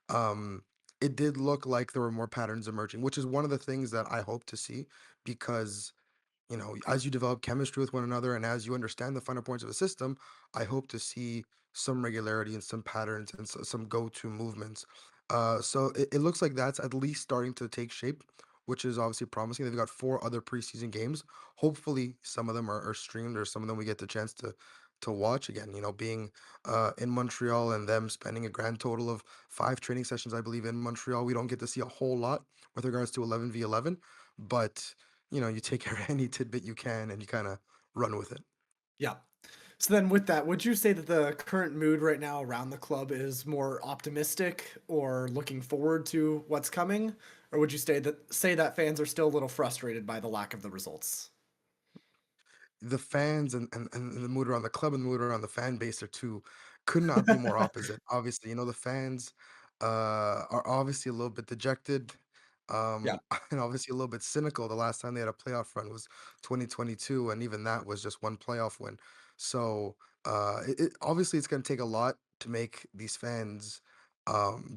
um, it did look like there were more patterns emerging, which is one of the things that I hope to see, because as you develop chemistry with one another and as you understand the finer points of a system, I hope to see some regularity and some patterns and some go-to movements. So it looks like that's at least starting to take shape, which is obviously promising. They've got 4 other preseason games. Hopefully, some of them are streamed, or some of them we get the chance to watch again. Being in Montreal and them spending a grand total of 5 training sessions, I believe, in Montreal, we don't get to see a whole lot with regards to 11v11, but you take any tidbit you can and you kind of run with it. Yeah. So then with that, would you say that the current mood right now around the club is more optimistic or looking forward to what's coming? Or would you say that fans are still a little frustrated by the lack of the results? The fans and the mood around the club and the mood around the fan base are two, could not be more opposite. Obviously, the fans. are obviously a little bit dejected, Yeah. and obviously a little bit cynical. The last time they had a playoff run was 2022, and even that was just one playoff win. So obviously it's going to take a lot to make these fans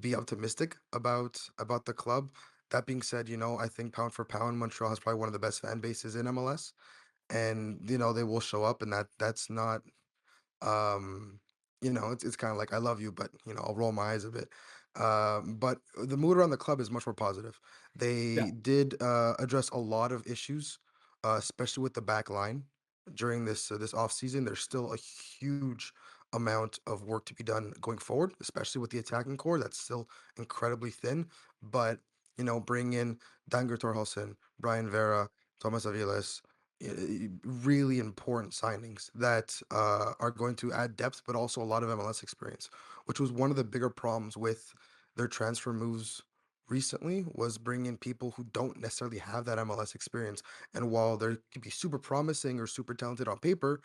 be optimistic about the club. That being said, I think pound for pound, Montreal has probably one of the best fan bases in MLS, and they will show up, and that's not um, it's kind of like I love you, but I'll roll my eyes a bit. But the mood around the club is much more positive. Yeah. They did address a lot of issues, especially with the back line during this off season. There's still a huge amount of work to be done going forward, especially with the attacking core that's still incredibly thin. But bring in Danger Torhelson, Brian Vera, Thomas Aviles, really important signings that are going to add depth, but also a lot of MLS experience, which was one of the bigger problems with their transfer moves recently, was bringing people who don't necessarily have that MLS experience. And while they could be super promising or super talented on paper,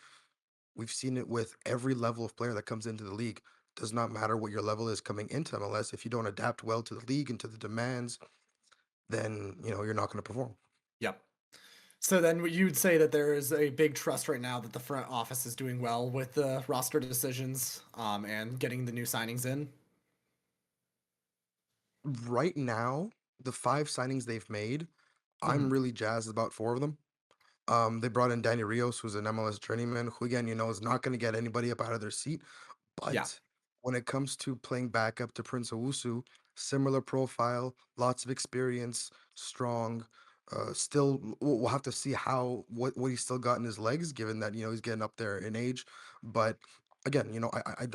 we've seen it with every level of player that comes into the league. Does not matter what your level is coming into MLS. If you don't adapt well to the league and to the demands, then you're not going to perform. Yep. So then you would say that there is a big trust right now that the front office is doing well with the roster decisions, and getting the new signings in. Right now, the 5 signings they've made, I'm Mhm. really jazzed about 4 of them. They brought in Danny Rios, who's an MLS journeyman, who again, is not going to get anybody up out of their seat. Yeah. But when it comes to playing backup to Prince Owusu, similar profile, lots of experience, strong. Still, we'll have to see what he's still got in his legs, given that he's getting up there in age. But again,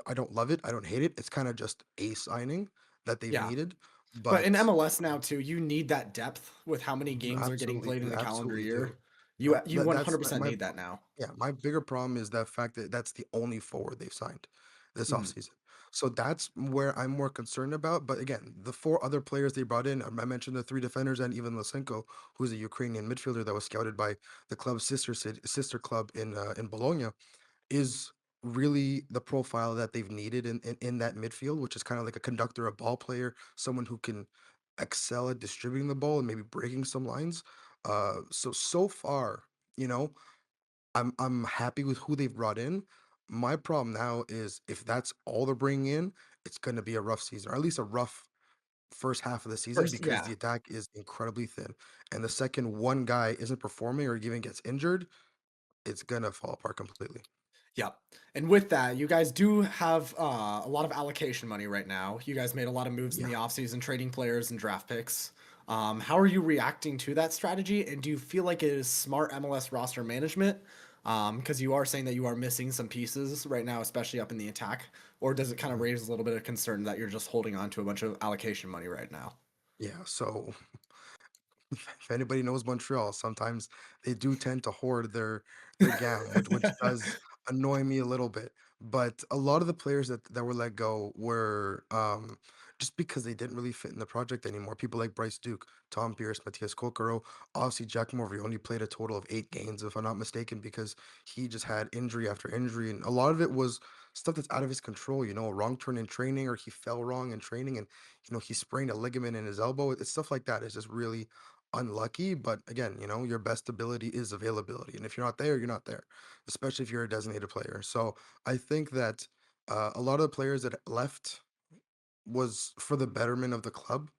I don't love it. I don't hate it. It's kind of just a signing that they've Yeah. needed. But in But MLS now too, you need that depth with how many you games are getting absolutely, played in you a calendar absolutely do. year. You That's 100% my need that now. yeah, my bigger problem is the fact that that's the only forward they've signed this Mhm. offseason. So that's where I'm more concerned about. But again, the 4 other players they brought in, I mentioned the 3 defenders and even Lysenko, who's a Ukrainian midfielder that was scouted by the club's sister club in Bologna, is really the profile that they've needed in that midfield, which is kind of like a conductor, a ball player, someone who can excel at distributing the ball and maybe breaking some lines. So far, you know, I'm happy with who they've brought in. My problem now is if that's all they're bringing in, it's going to be a rough season, or at least a rough first half of the season First, because yeah. the attack is incredibly thin. And the second one guy isn't performing or even gets injured, it's gonna fall apart completely. Yep. And with that, you guys do have a lot of allocation money right now. You guys made a lot of moves in Yeah. the offseason, trading players and draft picks. How are you reacting to that strategy? And do you feel like it is smart MLS roster management? Because you are saying that you are missing some pieces right now, especially up in the attack. Or does it kind of Mhm. raise a little bit of concern that you're just holding on to a bunch of allocation money right now? Yeah. So if anybody knows Montreal, sometimes they do tend to hoard their gam, which does annoy me a little bit. But a lot of the players that were let go were just because they didn't really fit in the project anymore. People like Bryce Duke, Tom Pierce, Matthias Kokoro, obviously Jack Morvey only played a total of 8 games, if I'm not mistaken, because he just had injury after injury, and a lot of it was stuff that's out of his control. A wrong turn in training, or he fell wrong in training, and he sprained a ligament in his elbow. It's stuff like that. It's just really unlucky, but again, your best ability is availability. And if you're not there, you're not there, especially if you're a designated player. So I think that a lot of the players that left was for the betterment of the club.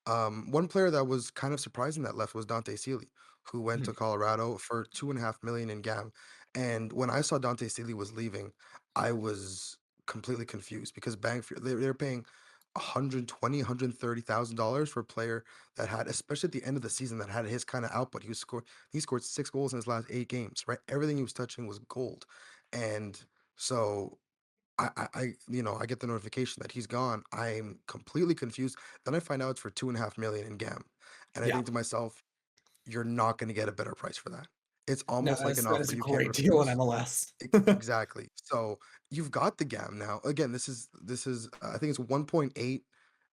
One player that was kind of surprising that left was Dante Sealy, who went to Mhm. Colorado for 2.5 million in GAM. And when I saw Dante Sealy was leaving, I was completely confused because they're paying 120, $130,000 for a player that had, especially at the end of the season, that had his kind of output. He scored 6 goals in his last 8 games, right? Everything he was touching was gold. And so I get the notification that he's gone. I'm completely confused. Then I find out it's for 2.5 million in GAM. And I Yeah. think to myself, you're not going to get a better price for that. It's No, almost like an that offer is a you can't great deal in refuse. MLS. Exactly. So you've got the GAM now. Again, this is I think it's 1.8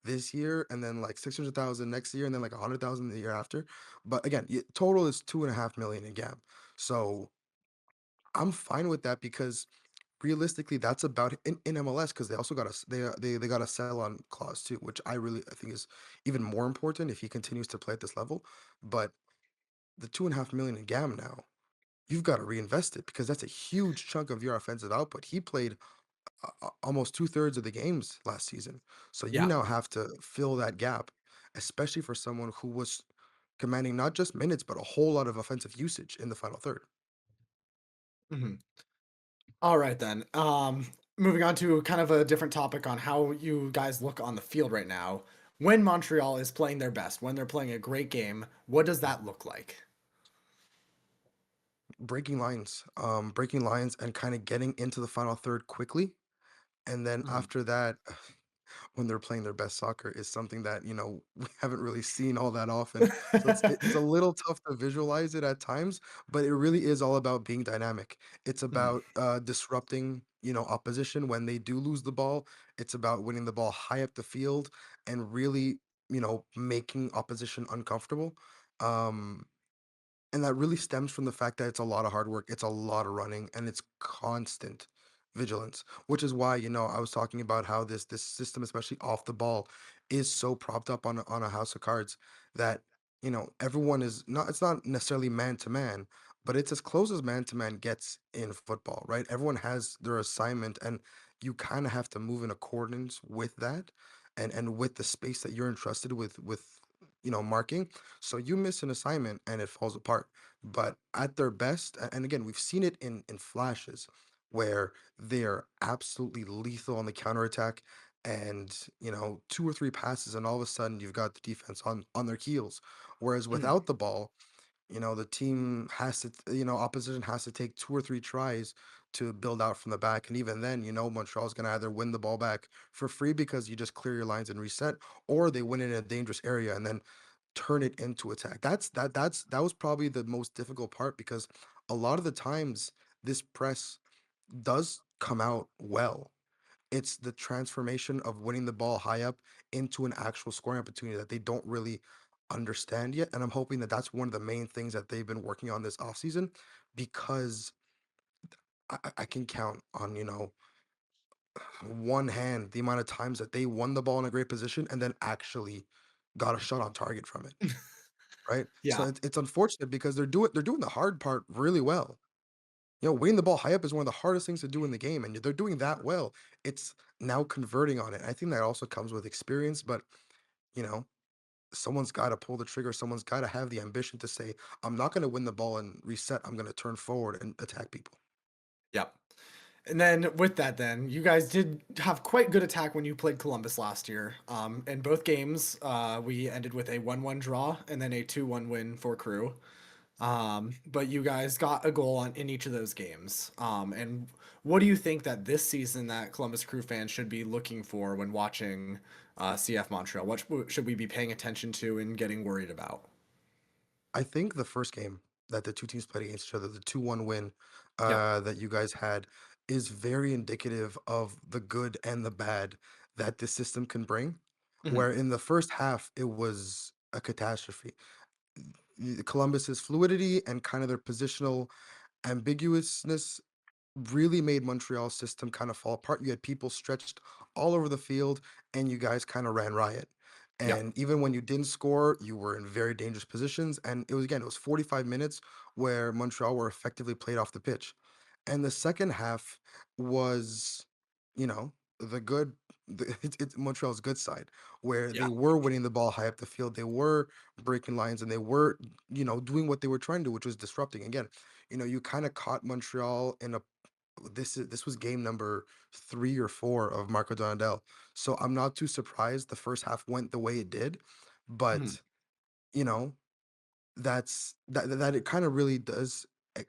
this year, and then like 600,000 next year, and then like 100,000 the year after. But again, total is 2.5 million in GAM. So I'm fine with that because realistically, that's about in MLS because they also got they got a sell on clause too, which I think is even more important if he continues to play at this level. But the 2.5 million in GAM now, you've got to reinvest it because that's a huge chunk of your offensive output. He played almost 2/3 of the games last season, so you Yeah. now have to fill that gap, especially for someone who was commanding not just minutes but a whole lot of offensive usage in the final third. Mhm. All right then. Moving on to kind of a different topic on how you guys look on the field right now. When Montreal is playing their best, when they're playing a great game, what does that look like? Breaking lines and kind of getting into the final third quickly, and then Mhm. after that, when they're playing their best soccer is something that, we haven't really seen all that often. So it's a little tough to visualize it at times, but it really is all about being dynamic. It's Mhm. about disrupting, opposition when they do lose the ball. It's about winning the ball high up the field and really, making opposition uncomfortable. Um, and that really stems from the fact that it's a lot of hard work, it's a lot of running, and it's constant vigilance, which is why, I was talking about how this system, especially off the ball, is so propped up on a house of cards that, everyone is not it's not necessarily man to man, but it's as close as man to man gets in football, right? Everyone has their assignment and you kind of have to move in accordance with that and with the space that you're entrusted with, marking. So you miss an assignment and it falls apart. But at their best, and again, we've seen it in flashes where they're absolutely lethal on the counterattack and, two or three passes and all of a sudden you've got the defense on their heels. Whereas Mhm. without the ball, the team has to, opposition has to take two or three tries to build out from the back. And even then, Montreal's going to either win the ball back for free because you just clear your lines and reset, or they win it in a dangerous area and then turn it into attack. That was probably the most difficult part because a lot of the times this press does come out well. It's the transformation of winning the ball high up into an actual scoring opportunity that they don't really understand yet. And I'm hoping that that's one of the main things that they've been working on this offseason because I can count on, one hand the amount of times that they won the ball in a great position and then actually got a shot on target from it. Right. So Yeah. it's unfortunate because they're doing the hard part really well. Winning the ball high up is one of the hardest things to do in the game, and they're doing that well. It's now converting on it. I think that also comes with experience, but you know, someone's got to pull the trigger. Someone's got to have the ambition to say, "I'm not going to win the ball and reset. I'm going to turn forward and attack people." Yep. And then with that, then you guys did have quite good attack when you played Columbus last year. In both games, we ended with a 1-1 draw and then a 2-1 win for Crew. But you guys got a goal in each of those games. And what do you think that this season that Columbus Crew fans should be looking for when watching CF Montreal? What should we be paying attention to and getting worried about? I think the first game that the two teams played against each other, the 2-1 win Yep. that you guys had, is very indicative of the good and the bad that this system can bring. Mhm. Where in the first half, it was a catastrophe. Columbus's fluidity and kind of their positional ambiguousness really made Montreal's system kind of fall apart. You had people stretched all over the field, and you guys kind of ran riot. Yep. And even when you didn't score, you were in very dangerous positions. And it was 45 minutes where Montreal were effectively played off the pitch. And the second half was, you know, the good, it's Montreal's good side, where Yeah. they were winning the ball high up the field. They were breaking lines and they were, doing what they were trying to do, which was disrupting. Again, you kind of caught Montreal in a this was game number 3 or 4 of Marco Donadel. So I'm not too surprised the first half went the way it did, Mhm. but you know that it kind of really does eh,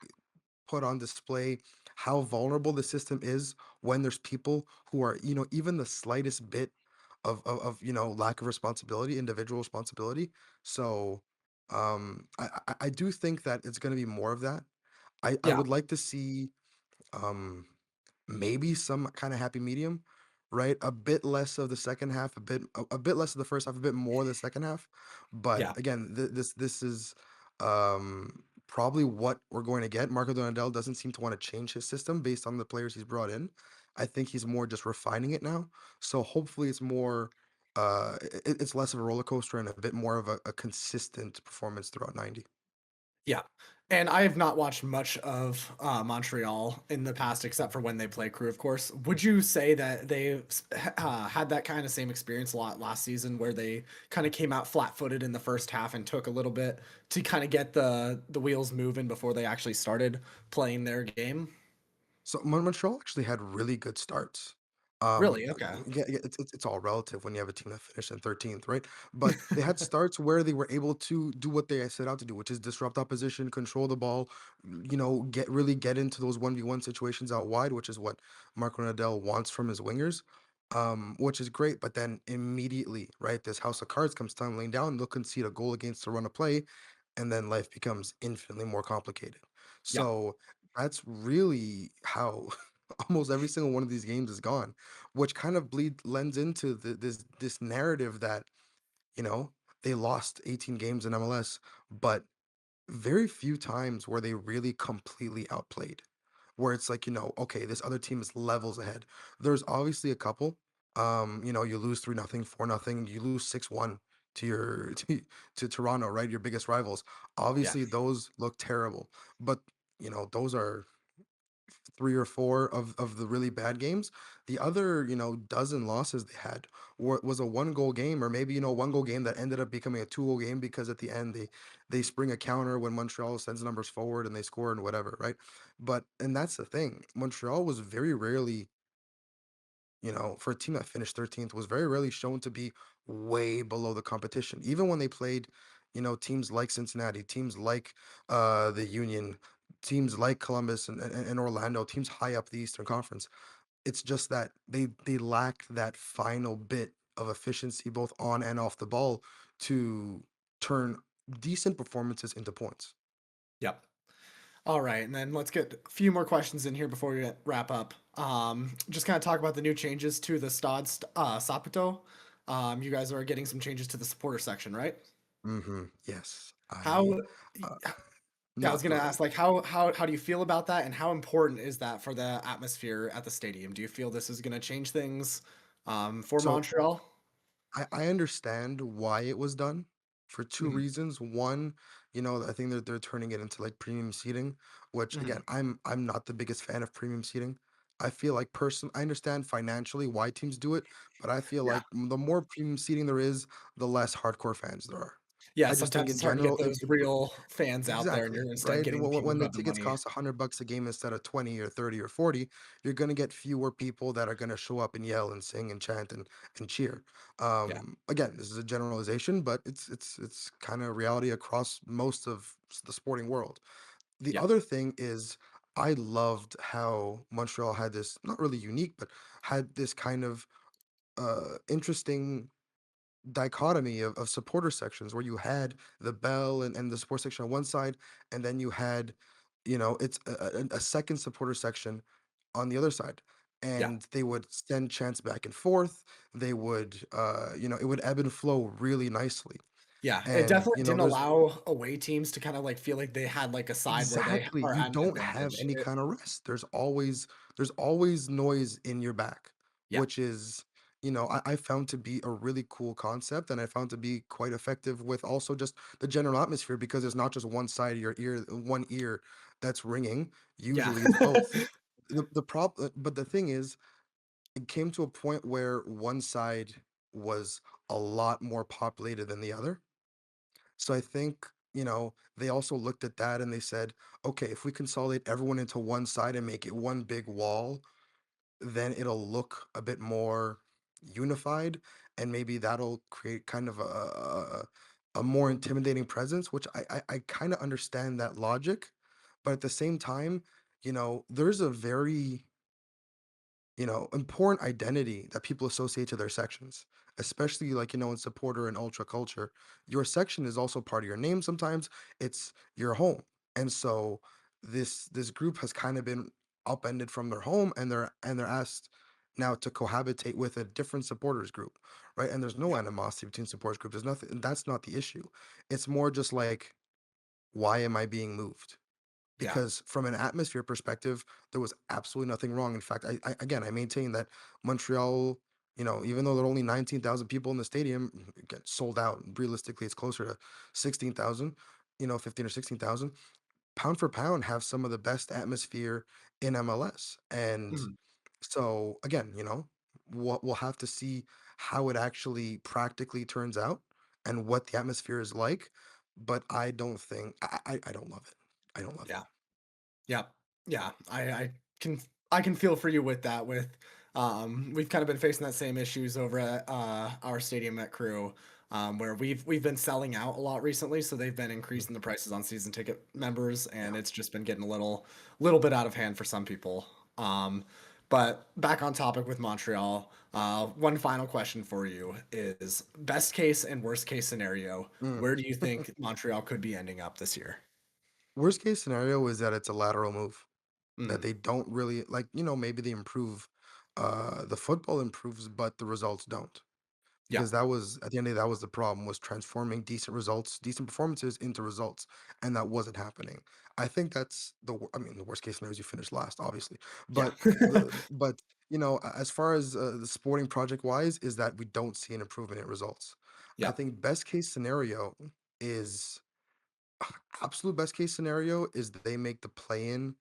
put on display how vulnerable the system is when there's people who are even the slightest bit of lack of responsibility, individual responsibility. So I do think that it's going to be more of that. I Yeah. would like to see um maybe some kind of happy medium, right? A bit less of the second half, a bit less of the first half, a bit more of the second half. But Yeah. again, this is um probably what we're going to get. Marco Donadell doesn't seem to want to change his system based on the players he's brought in. I think he's more just refining it now. So hopefully it's more it's less of a roller coaster and a bit more of a consistent performance throughout 90. Yeah. And I have not watched much of Montreal in the past, except for when they play Crew, of course. Would you say that they had that kind of same experience a lot last season, where they kind of came out flat-footed in the first half and took a little bit to kind of get the wheels moving before they actually started playing their game? So Montreal actually had really good starts. Really? Okay. Yeah, it's all relative when you have a team that finished in 13th, right? But they had starts where they were able to do what they set out to do, which is disrupt opposition, control the ball, get into those 1v1 situations out wide, which is what Marco Nadal wants from his wingers. Which is great, but then immediately, right, this house of cards comes tumbling down, they'll concede a goal against to run a play, and then life becomes infinitely more complicated. Yeah. So that's really how almost every single one of these games is gone, which kind of bleed lends into this narrative that, you know, they lost 18 games in MLS, but very few times where they really completely outplayed. Where it's like, okay, this other team is levels ahead. There's obviously a couple. You lose 3-0, 4-0, you lose 6-1 to your to Toronto, right? Your biggest rivals. Yeah. Obviously, those look terrible. But those are three or four of the really bad games. The other, dozen losses they had was a one goal game, or maybe, one goal game that ended up becoming a 2-goal game because at the end they spring a counter when Montreal sends numbers forward and they score and whatever, right? And that's the thing. Montreal was very rarely, for a team that finished 13th, was very rarely shown to be way below the competition. Even when they played, teams like Cincinnati, teams like the Union, teams like Columbus and Orlando, teams high up the Eastern Conference. It's just that they lack that final bit of efficiency both on and off the ball to turn decent performances into points. Yep. All right, and then let's get a few more questions in here before we wrap up. Just kind of talk about the new changes to the Stad Saputo. You guys are getting some changes to the supporter section, right? Yes, How? uh, Yeah, I no, was gonna ask, like, how do you feel about that, and how important is that for the atmosphere at the stadium? Do you feel this is gonna change things for so Montreal? I understand why it was done for two Mhm. reasons. One, I think they're turning it into like premium seating, which again, Mhm. I'm not the biggest fan of premium seating. I feel like I understand financially why teams do it, but I feel Yeah, like the more premium seating there is, the less hardcore fans there are. yeah. I just think Sometimes in it's hard to get general, those real fans out there, and exactly, you're instead right? getting the people When who the have the tickets money. cost $100 a game instead of 20 or 30 or 40, you're gonna get fewer people that are gonna show up and yell and sing and chant and cheer. Yeah, Again, this is a generalization, but it's kind of reality across most of the sporting world. The yeah, other thing is I loved how Montreal had this not really unique, but had this kind of interesting dichotomy of supporter sections where you had the bell and the sports section on one side, and then you had, it's a second supporter section on the other side. yeah. And they would send chants back and forth. They would, it would ebb and flow really nicely. Yeah, it And, definitely didn't there's allow away teams to kinda, like, feel like they had, like, a side where they exactly, are you at an don't have advantage. any kind of rest. There's always noise in your back, Yeah, which is, I found to be a really cool concept, and I found to be quite effective with also just the general atmosphere because it's not just one side of your ear, one ear that's ringing. yeah. Usually it's both. But the thing is, it came to a point where one side was a lot more populated than the other. So I think, they also looked at that and they said, okay, if we consolidate everyone into one side and make it one big wall, then it'll look a bit more unified and maybe that'll create kind of a more intimidating presence, which I kind of understand that logic. But at the same time, there's a very important identity that people associate to their sections, especially like, in supporter and ultra culture. Your section is also part of your name sometimes. It's your home. And so this group has kind of been upended from their home and they're asked now to cohabitate with a different supporters group, right? And there's no animosity between supporters groups. There's nothing, that's not the issue. It's more just like why am I being moved? Yeah. Because from an atmosphere perspective, there was absolutely nothing wrong. In fact, I maintain that Montreal, even though there are only 19,000 people in the stadium, again, sold out. Realistically, it's closer to 16,000, 15 or 16,000. Pound for pound, have some of the best atmosphere in MLS. And Mhm. so again, we'll have to see how it actually practically turns out and what the atmosphere is like. But I don't think I don't love it. I don't love it. Yeah. Yeah. Yeah. Can I can feel for you with that. We've kind of been facing that same issues over at our stadium at Crew, where we've been selling out a lot recently, so they've been increasing the prices on season ticket members, and it's just been getting a little bit out of hand for some people. But back on topic with Montreal, one final question for you is best case and worst case scenario. Mm. Where do you think Montreal could be ending up this year? Worst case scenario is that it's a lateral move, that Mm, they don't really like, maybe they improve, the football improves, but the results don't. yeah. Because that was at the end of the day, that was the problem, was transforming decent results, decent performances into results, and that wasn't happening. I think that's I mean, the worst case scenario is you finish last, obviously. Yeah. But as far as the sporting project wise, is that we don't see an improvement in results. I Yeah. think best case scenario is absolute best case scenario is that they make the play in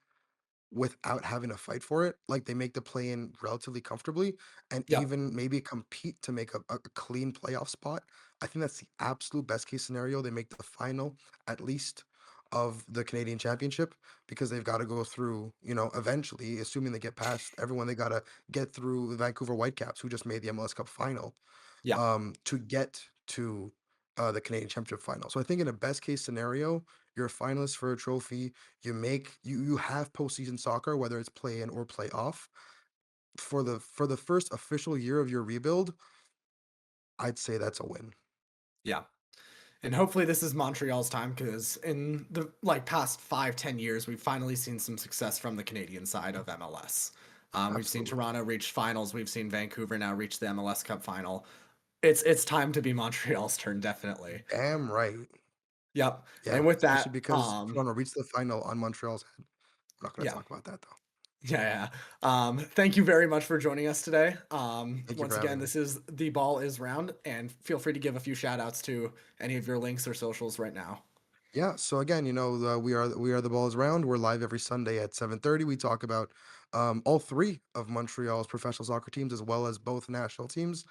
without having to fight for it. Like they make the play in relatively comfortably and Yeah. even maybe compete to make a clean playoff spot. I think that's the absolute best case scenario. They make the final at least of the Canadian Championship because they've got to go through, eventually, assuming they get past everyone, they got to get through the Vancouver Whitecaps, who just made the MLS Cup final, Yeah. to get to the Canadian Championship final. So I think in a best case scenario, you're a finalist for a trophy. You have postseason soccer, whether it's play in or play off. For the first official year of your rebuild, I'd say that's a win. Yeah. And hopefully this is Montreal's time because in the past 5-10 years, we've finally seen some success from the Canadian side of MLS. We've seen Absolutely. Toronto reach finals. We've seen Vancouver now reach the MLS Cup final. It's time to be Montreal's turn, definitely. Damn right. Yep. Yeah, And with especially that, because Toronto reached the final on Montreal's head. I'm not going to yeah. talk about that though. Yeah, yeah. Thank you very much for joining us today. Thank you for Once again, having me. this is The Ball is Round, and feel free to give a few shout outs to any of your links or socials right now. Yeah, so again, we are the balls round. We're live every Sunday at 7:30. We talk about all three of Montreal's professional soccer teams as well as both national teams.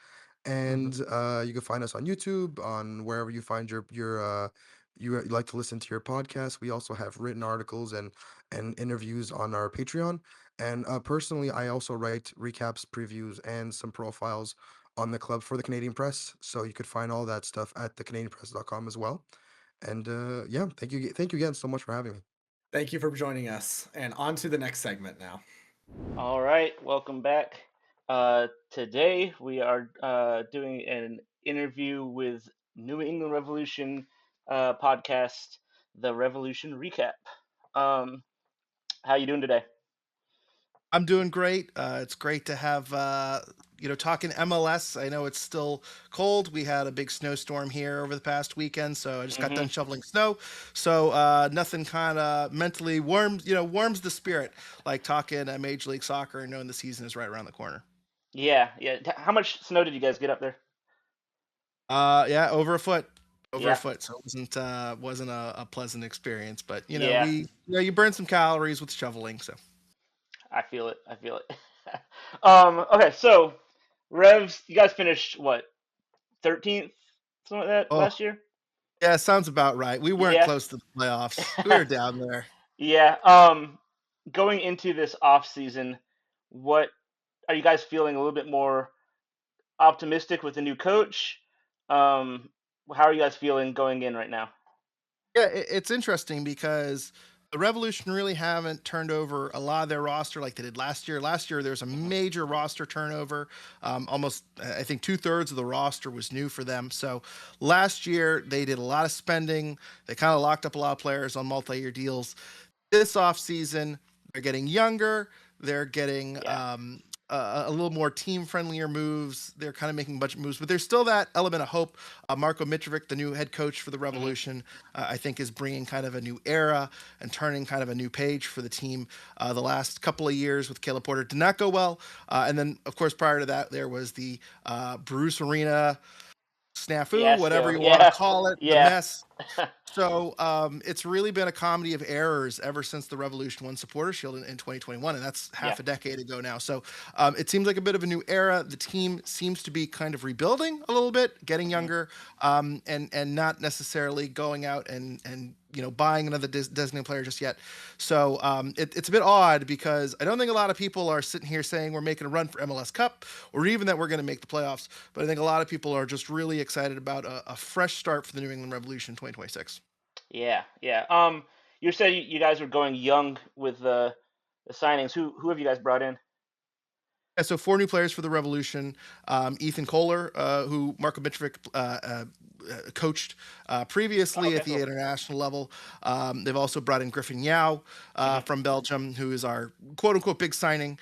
Mhm. And you can find us on YouTube, on wherever you find you like to listen to your podcast. We also have written articles and interviews on our Patreon. And personally, I also write recaps, previews, and some profiles on the club for the Canadian Press. So you could find all that stuff at thecanadianpress.com as well. And yeah, thank you again so much for having me. Thank you for joining us, and on to the next segment now. All right, welcome back. Today we are doing an interview with New England Revolution podcast, the Revolution Recap. Um, how you doing today? I'm doing great. It's great to have talking MLS. I know it's still cold. We had a big snowstorm here over the past weekend, so I just got done Hmm. shoveling snow. So nothing kind of mentally warms the spirit like talking Major League Soccer and knowing the season is right around the corner. Yeah, yeah. How much snow did you guys get up there? Yeah, over a Yeah, foot. So it wasn't a pleasant experience, but yeah. you burn some calories with shoveling. So I feel it. I feel it. Okay, so Revs, you guys finished what, 13th, something like that oh last year? yeah, sounds about right. We weren't Yeah. close to the playoffs. We were down there. Yeah. Going into this off season, what are you guys feeling a little bit more optimistic with the new coach? Um, how are you guys feeling going in right now? Yeah, it's interesting because the Revolution really haven't turned over a lot of their roster like they did last year. Last year, there was a major roster turnover. Almost, I think, 2/3 of the roster was new for them. So last year, they did a lot of spending. They kind of locked up a lot of players on multi-year deals. This offseason, they're getting younger. They're getting Yeah. a little more team friendlier moves. They're kind of making budget moves, but there's still that element of hope. Marko Mitrovic, the new head coach for the Hmm. Revolution, I think is bringing kind of a new era and turning kind of a new page for the team. The last couple of years with Caleb Porter did not go well. And then, of course, prior to that, there was the Bruce Arena snafu, whatever Fiasco. you want to Yeah. call it, the Yeah. mess. So it's really been a comedy of errors ever since the Revolution won Supporter Shield in 2021, and that's Yeah. half a decade ago now. So it seems like a bit of a new era. The team seems to be kind of rebuilding a little bit, getting Hmm. younger, and not necessarily going out and buying another designated player just yet. So it's a bit odd because I don't think a lot of people are sitting here saying we're making a run for MLS Cup or even that we're going to make the playoffs. But I think a lot of people are just really excited about a fresh start for the New England Revolution 2026. Yeah. Yeah. You said you guys were going young with the signings. Who have you guys brought in? Yeah, so 4 new players for the Revolution. Ethan Kohler, who Marko Mitrovic coached Oh, previously okay. at the Cool. international level. They've also brought in Griffin Yao Hmm. from Belgium, who is our quote unquote big signing.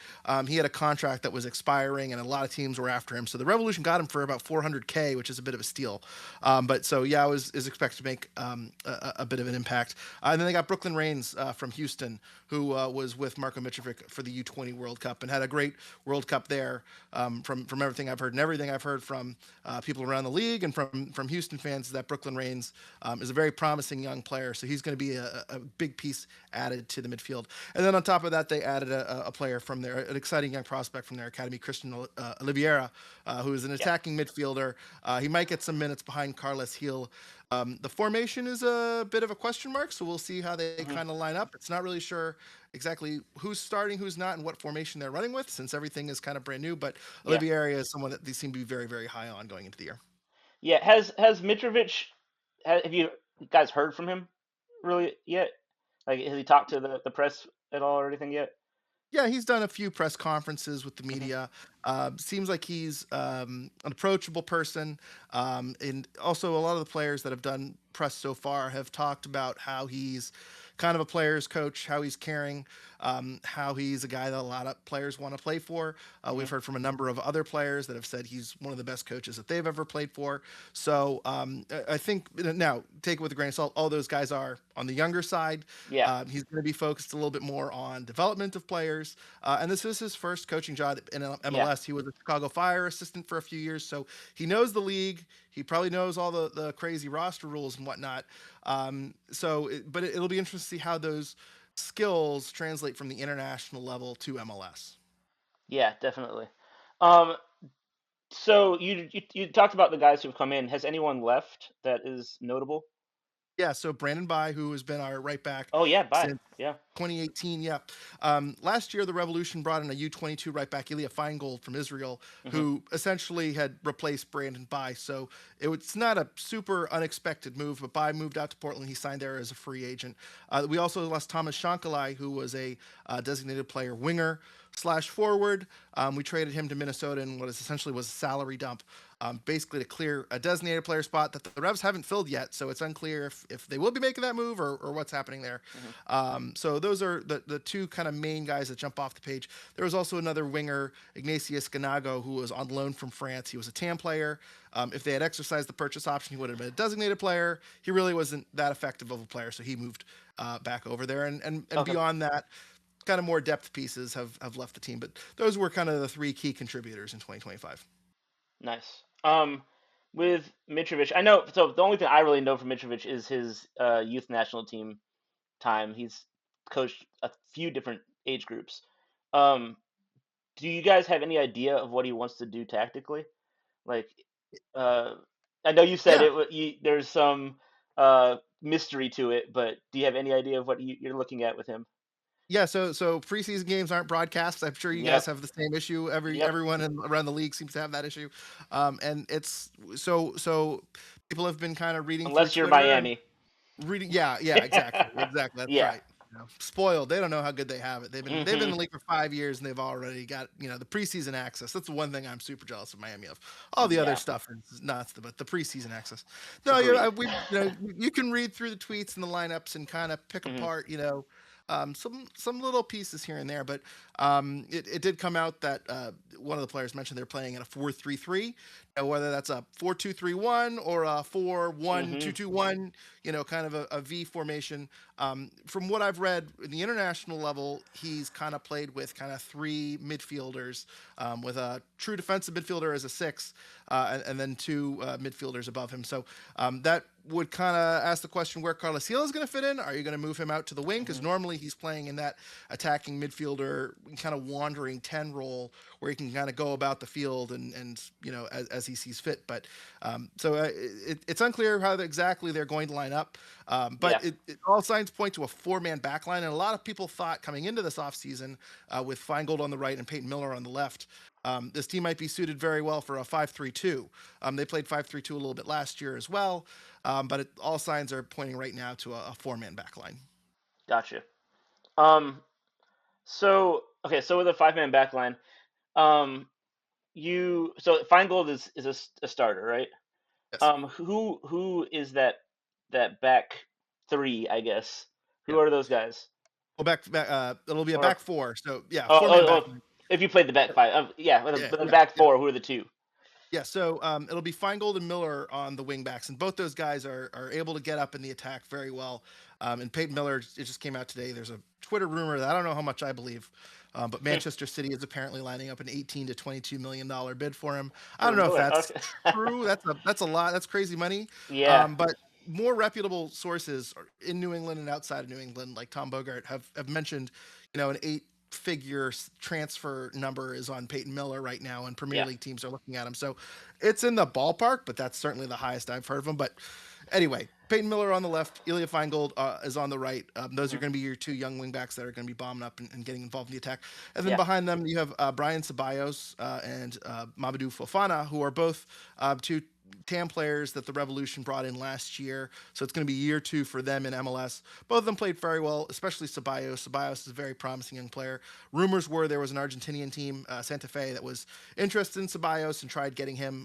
He had a contract that was expiring, and a lot of teams were after him. So the Revolution got him for about 400K, which is a bit of a steal. But so Yao is expected to make a bit of an impact. And then they got Brooklyn Rains from Houston, who was with Marko Mitrovic for the U20 World Cup and had a great World Cup there. From everything I've heard and everything I've heard from people around the league and from Houston fans, is that Brooklyn Rains is a very promising young player. So he's going to be a big piece added to the midfield. And then on top of that, they added a player from there, an exciting young prospect from their academy, Christian Oliveira, who is an Yeah. attacking midfielder. He might get some minutes behind Carlos Heel. The formation is a bit of a question mark, so we'll see how they Hmm. kind of line up. It's not really sure exactly who's starting, who's not, and what formation they're running with, since everything is kind of brand new. But Yeah. Olivier is someone that they seem to be very, very high on going into the year. Yeah. Has Mitrovic? Have you guys heard from him really yet? Like, has he talked to the press at all or anything yet? Yeah, he's done a few press conferences with the Hmm. media. Seems like he's an approachable person. And also, a lot of the players that have done press so far have talked about how he's kind of a player's coach, how he's caring, how he's a guy that a lot of players want to play for. Hmm. We've heard from a number of other players that have said he's one of the best coaches that they've ever played for. So I think now, take it with a grain of salt. All those guys are on the younger side. Yeah. He's going to be focused a little bit more on development of players. And this is his first coaching job in Yeah. MLS. He was a Chicago Fire assistant for a few years, so he knows the league. He probably knows all the crazy roster rules and whatnot. But it'll be interesting to see how those skills translate from the international level to MLS. Yeah. Definitely. Um. So you talked about the guys who've come in. Has anyone left that is notable? Yeah, so Brandon Bai, who has been our right back Oh yeah. Bye. since Yeah. 2018, yeah. Last year, the Revolution brought in a U22 right back, Ilya Feingold from Israel, Hmm. who essentially had replaced Brandon Bai. So it's not a super unexpected move, but Bai moved out to Portland. He signed there as a free agent. We also lost Thomas Shankalai, who was a designated player winger slash forward. We traded him to Minnesota in what is essentially was a salary dump. Basically to clear a designated player spot that the Revs haven't filled yet, so it's unclear if they will be making that move or what's happening there. Hmm. So those are the two kind of main guys that jump off the page. There was also another winger, Ignatius Ganago, who was on loan from France. He was a TAM player. If they had exercised the purchase option, he would have been a designated player. He really wasn't that effective of a player, so he moved back over there. And Okay. beyond that, kind of more depth pieces have left the team. But those were kind of the 3 key contributors in 2025. Nice. With Mitrovic, I know. So the only thing I really know from Mitrovic is his youth national team time. He's coached a few different age groups. Um, do you guys have any idea of what he wants to do tactically? Like, uh, I know you said Yeah, there's some mystery to it, but do you have any idea of what you're looking at with him? Yeah, so preseason games aren't broadcast. I'm sure you guys Yep. have the same issue. Yep. Everyone around the league seems to have that issue, and it's so people have been kind of reading through Unless you're Twitter and Miami. reading. Yeah, exactly. That's Yeah. right. Spoiled. They don't know how good they have it. They've been in Hmm. the league for 5 years and they've already got the preseason access. That's the one thing I'm super jealous of Miami of. All the other Yeah. stuff is nuts, but the preseason access. No, Agreed. we you can read through the tweets and the lineups and kind of pick Hmm. apart some little pieces here and there, but it did come out that one of the players mentioned they're playing in a 4-3-3. Now, whether that's a 4-2-3-1 or a 4-1-2-2-1, kind of a V formation. From what I've read in the international level, he's kind of played with kind of three midfielders, with a true defensive midfielder as a six, and then two midfielders above him. So that would kind of ask the question where Carlos Gil is going to fit in. Are you going to move him out to the wing? Because normally he's playing in that attacking midfielder, kind of wandering 10 role where he can kind of go about the field and as he sees fit. But it's unclear how exactly they're going to line up. But all signs point to a 4-man back line. And a lot of people thought coming into this offseason with Feingold on the right and Peyton Miller on the left, this team might be suited very well for a 5-3-2. They played 5-3-2 a little bit last year as well. But all signs are pointing right now to a 4-man back line. Gotcha. So with a 5-man back line, so Feingold is a starter, right? Yes. Who is that back three, I guess? Who Yeah. are those guys? Well, it'll be a Or back four. So yeah, oh, 4-man oh, back oh, line. if you played the back five, but the Yeah. back four, who are the two? Yeah, so it'll be Feingold and Miller on the wing backs, and both those guys are able to get up in the attack very well. And Peyton Miller, it just came out today. There's a Twitter rumor that I don't know how much I believe, but Manchester City is apparently lining up an $18 to $22 million bid for him. I don't know if that's true. That's a lot. That's crazy money. Yeah. But more reputable sources in New England and outside of New England, like Tom Bogart, have mentioned, an 8-figure transfer number is on Peyton Miller right now, and Premier League teams are looking at him. So it's in the ballpark, but that's certainly the highest I've heard of him. But anyway, Peyton Miller on the left, Ilya Feingold is on the right. Those are going to be your two young wingbacks that are going to be bombing up and getting involved in the attack. And then behind them, you have Brian Ceballos and Mamadou Fofana, who are both two TAM players that the Revolution brought in last year. So it's going to be year 2 for them in MLS. Both of them played very well, especially Ceballos. Ceballos is a very promising young player. Rumors were there was an Argentinian team, Santa Fe, that was interested in Ceballos and tried getting him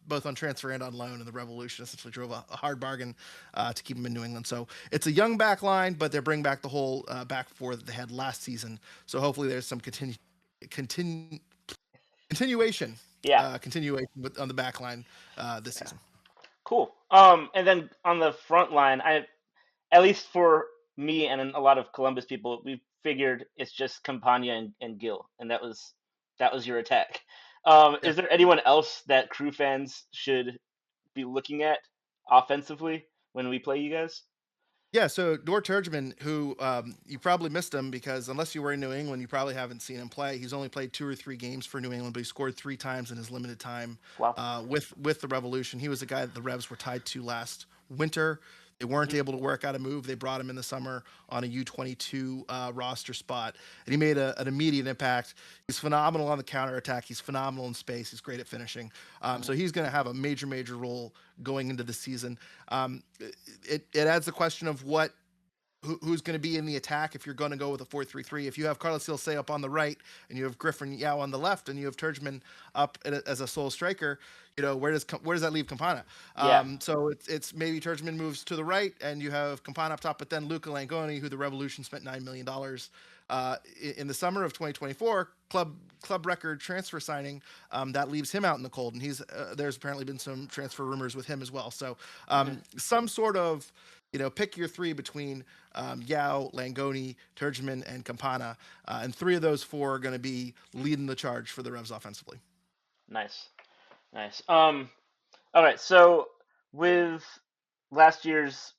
both on transfer and on loan, and the Revolution essentially drove a hard bargain to keep him in New England. So it's a young back line, but they're bringing back the whole back four that they had last season. So hopefully there's some continuation. Continuation on the back line this season. Cool. And then on the front line, at least for me and a lot of Columbus people, we figured it's just Campagna and Gil, and that was your attack. Is there anyone else that Crew fans should be looking at offensively when we play you guys? Yeah, so Dort Turgeman, who you probably missed him because unless you were in New England, you probably haven't seen him play. He's only played 2 or 3 games for New England, but he scored 3 times in his limited time with the Revolution. He was a guy that the Revs were tied to last winter. They weren't able to work out a move. They brought him in the summer on a U22 roster spot, and he made an immediate impact. He's phenomenal on the counterattack. He's phenomenal in space. He's great at finishing. So he's going to have a major role going into the season. It adds the question of who's going to be in the attack if you're going to go with a 4-3-3. If you have Carlos Silse up on the right and you have Griffin Yao on the left and you have Turgeman up as a sole striker, where does that leave Campana? So it's maybe Turgeman moves to the right and you have Campana up top, but then Luca Langoni, who the Revolution spent $9 million in the summer of 2024, club record transfer signing, that leaves him out in the cold, and there's apparently been some transfer rumors with him as well. So some sort of pick your 3 between Yao, Langoni, Turgeman, and Campana, and 3 of those 4 are going to be leading the charge for the Revs offensively. Nice. All right. So with last year's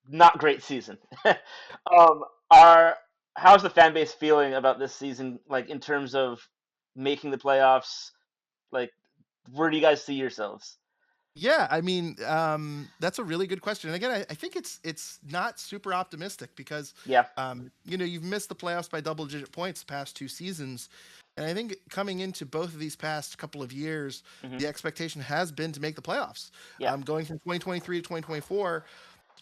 not great season, how's the fan base feeling about this season? Like in terms of making the playoffs, like where do you guys see yourselves? Yeah, I mean, that's a really good question. And again, I think it's not super optimistic because you've missed the playoffs by double-digit points the past 2 seasons. And I think coming into both of these past couple of years, the expectation has been to make the playoffs. Going from 2023 to 2024,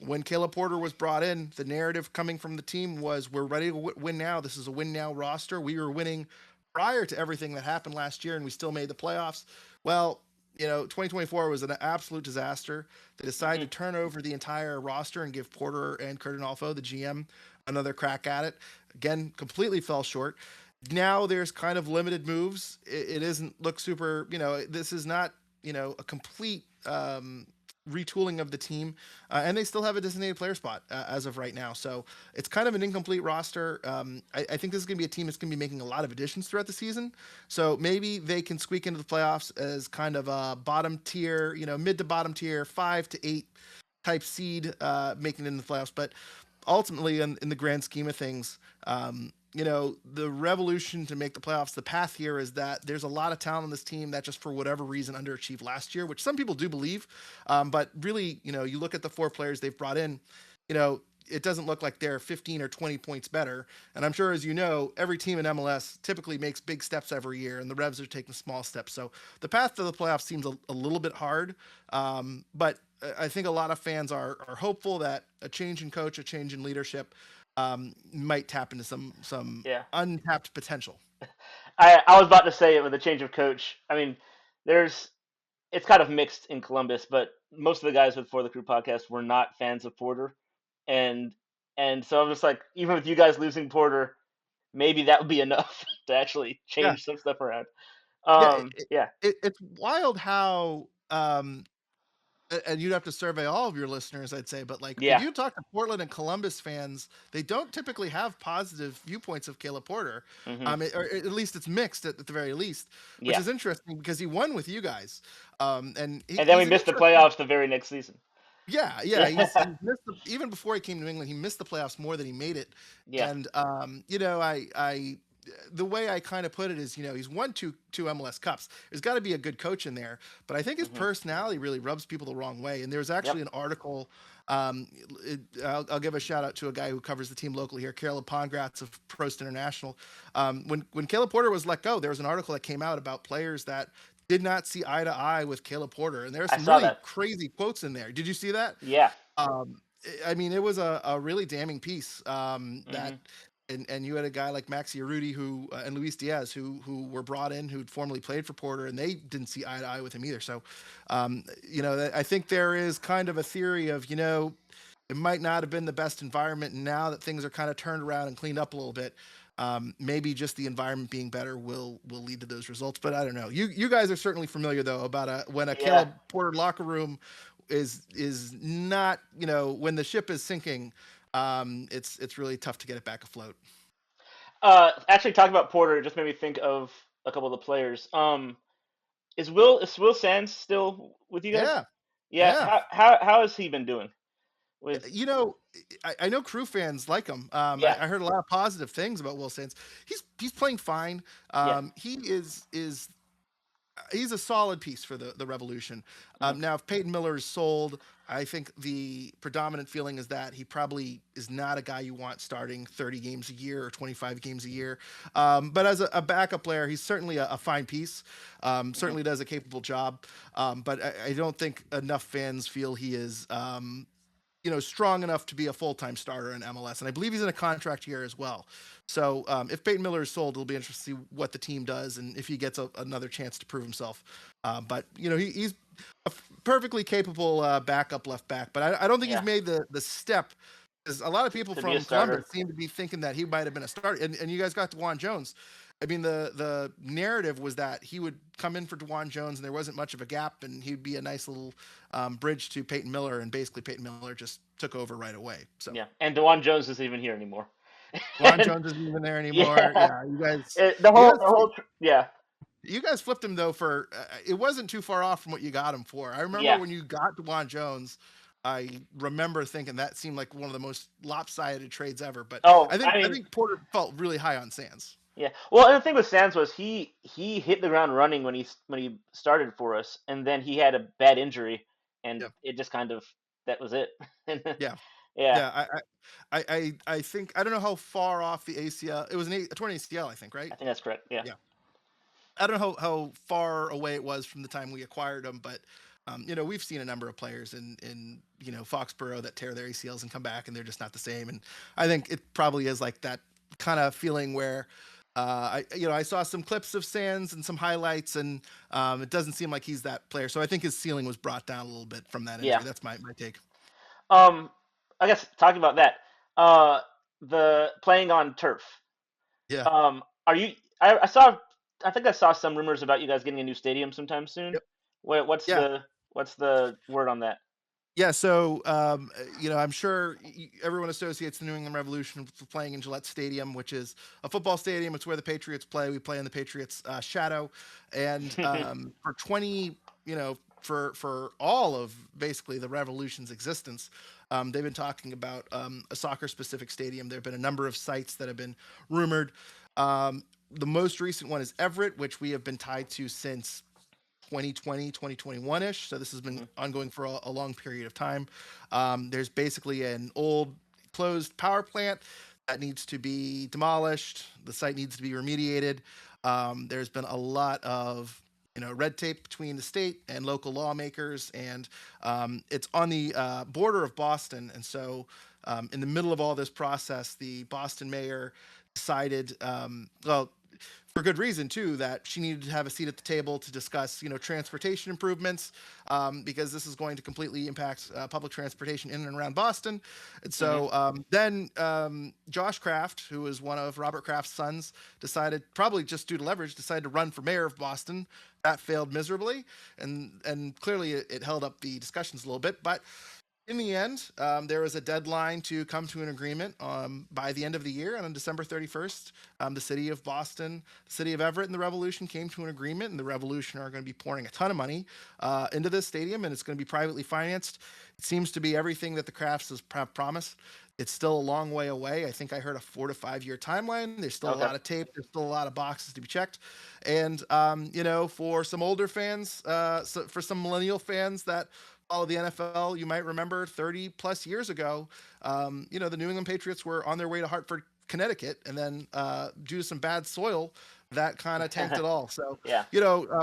when Caleb Porter was brought in, the narrative coming from the team was we're ready to win now. This is a win now roster. We were winning prior to everything that happened last year, and we still made the playoffs. Well, 2024 was an absolute disaster. They decided Mhm. to turn over the entire roster and give Porter and Cardinalfo, the GM, another crack at it. Again, completely fell short. Now there's kind of limited moves. It doesn't look super, this is not, a complete retooling of the team. And they still have a designated player spot as of right now. So it's kind of an incomplete roster. I think this is going to be a team that's going to be making a lot of additions throughout the season. So maybe they can squeak into the playoffs as kind of a bottom tier, mid to bottom tier, 5 to 8 type seed, making it in the playoffs. But ultimately, in the grand scheme of things, the Revolution to make the playoffs, the path here is that there's a lot of talent on this team that just for whatever reason underachieved last year, which some people do believe. But really, you look at the 4 players they've brought in, it doesn't look like they're 15 or 20 points better. And I'm sure, as you know, every team in MLS typically makes big steps every year, and the Revs are taking small steps. So the path to the playoffs seems a little bit hard. But I think a lot of fans are hopeful that a change in coach, a change in leadership, might tap into some Yeah. untapped potential. I was about to say with a change of coach. I mean, there's it's kind of mixed in Columbus, but most of the guys with For the Crew podcast were not fans of Porter, and and so I'm just like, even with you guys losing Porter, maybe that would be enough to actually Yeah, change some stuff around. yeah. Yeah, It's wild how and you'd have to survey all of your listeners, I'd say, but like if yeah, you talk to Portland and Columbus fans, they don't typically have positive viewpoints of Caleb Porter. hmm Or at least it's mixed at the very least, which yeah. is interesting because he won with you guys. And And then we he's an missed the interesting. playoffs the very next season. Yeah, he's missed even before he came to England, he missed the playoffs more than he made it. Yeah. And I the way I kind of put it is, he's won two MLS Cups. There's got to be a good coach in there, but I think his hmm personality really rubs people the wrong way. And there's actually Yep. an article. I'll give a shout out to a guy who covers the team locally here, Caleb Pongratz of Prost International. When Caleb Porter was let go, there was an article that came out about players that did not see eye to eye with Caleb Porter, and there's I some saw really that. crazy quotes in there. Did you see that? Yeah. I mean, it was a really damning piece. That hmm and you had a guy like Maxi Arudi who and Luis Diaz who were brought in who'd formerly played for Porter, and they didn't see eye to eye with him either. So, I think there is kind of a theory of it might not have been the best environment, and now that things are kind of turned around and cleaned up a little bit. Maybe just the environment being better will lead to those results, but I don't know. You guys are certainly familiar though about when a Yeah. Caleb Porter locker room is not, when the ship is sinking, it's really tough to get it back afloat. Actually, talking about Porter just made me think of a couple of the players. Is Will Sands still with you guys? Yeah, Yeah. yeah. How has he been doing? With You know, I know crew fans like him. Yeah. I heard a lot of positive things about Will Sands. He's playing fine. Yeah. He is he's a solid piece for the Revolution. hmm Now, if Peyton Miller is sold, I think the predominant feeling is that he probably is not a guy you want starting 30 games a year or 25 games a year. But as a backup player, he's certainly a fine piece. hmm Certainly does a capable job. But I don't think enough fans feel he is. Strong enough to be a full-time starter in MLS. And I believe he's in a contract year as well. So if Peyton Miller is sold, it'll be interesting to see what the team does and if he gets another chance to prove himself. But he's a perfectly capable backup left back. But I don't think he's Yeah. made the step. Because a lot of people To be a from Columbus starter. seem to be thinking that he might have been a starter. And you guys got DeJuan Jones. I mean, the narrative was that he would come in for DeJuan Jones, and there wasn't much of a gap, and he'd be a nice little bridge to Peyton Miller, and basically Peyton Miller just took over right away. So Yeah. And DeJuan Jones isn't even here anymore. DeJuan And Jones isn't even there anymore. yeah, Yeah, the you whole guys, the whole yeah you guys flipped him though for it wasn't too far off from what you got him for. I remember yeah. when you got DeJuan Jones. I remember thinking that seemed like one of the most lopsided trades ever, but Oh, I I mean, think Porter felt really high on Sands. yeah. Well, and the thing with Sands was he hit the ground running when he started for us, and then he had a bad injury, and Yeah, it just kind of that was it. yeah. Yeah, Yeah, I think I don't know how far off the ACL. It was a torn ACL, I think, right? I think that's correct. Yeah. Yeah, I don't know how far away it was from the time we acquired him, but we've seen a number of players in Foxborough that tear their ACLs and come back, and they're just not the same. And I think it probably is like that kind of feeling where I saw some clips of Sands and some highlights, and it doesn't seem like he's that player. So I think his ceiling was brought down a little bit from that Yeah. injury. That's my take. Um, I guess talking about that, uh, the playing on turf. Yeah. Are you? I saw. I think I saw some rumors about you guys getting a new stadium sometime soon. Yep. What's Yeah. the word on that? Yeah, so I'm sure everyone associates the New England Revolution with playing in Gillette Stadium, which is a football stadium. It's where the Patriots play. We play in the Patriots' shadow, and for 20, for all of basically the Revolution's existence, they've been talking about a soccer-specific stadium. There have been a number of sites that have been rumored. The most recent one is Everett, which we have been tied to since 2020, 2021-ish. So this has been ongoing for a long period of time. There's basically an old closed power plant that needs to be demolished. The site needs to be remediated. There's been a lot of red tape between the state and local lawmakers, and it's on the border of Boston. And so, in the middle of all this process, the Boston mayor decided, for good reason too, that she needed to have a seat at the table to discuss transportation improvements, because this is going to completely impact public transportation in and around Boston. And so then Josh Kraft, who is one of Robert Kraft's sons, decided, probably just due to leverage, decided to run for mayor of Boston. That failed miserably, and clearly it held up the discussions a little bit. But in the end, there was a deadline to come to an agreement by the end of the year, and on December 31st, the city of Boston, the city of Everett, and the Revolution came to an agreement, and the Revolution are going to be pouring a ton of money into this stadium, and it's going to be privately financed. It seems to be everything that the Crafts has promised. It's still a long way away. I think I heard a 4 to 5 year timeline. There's still a lot of tape. There's still a lot of boxes to be checked. And, for some older fans, for some millennial fans that follow the NFL, you might remember 30 plus years ago, the New England Patriots were on their way to Hartford, Connecticut, and then due to some bad soil, that kind of tanked it all. So, Yeah.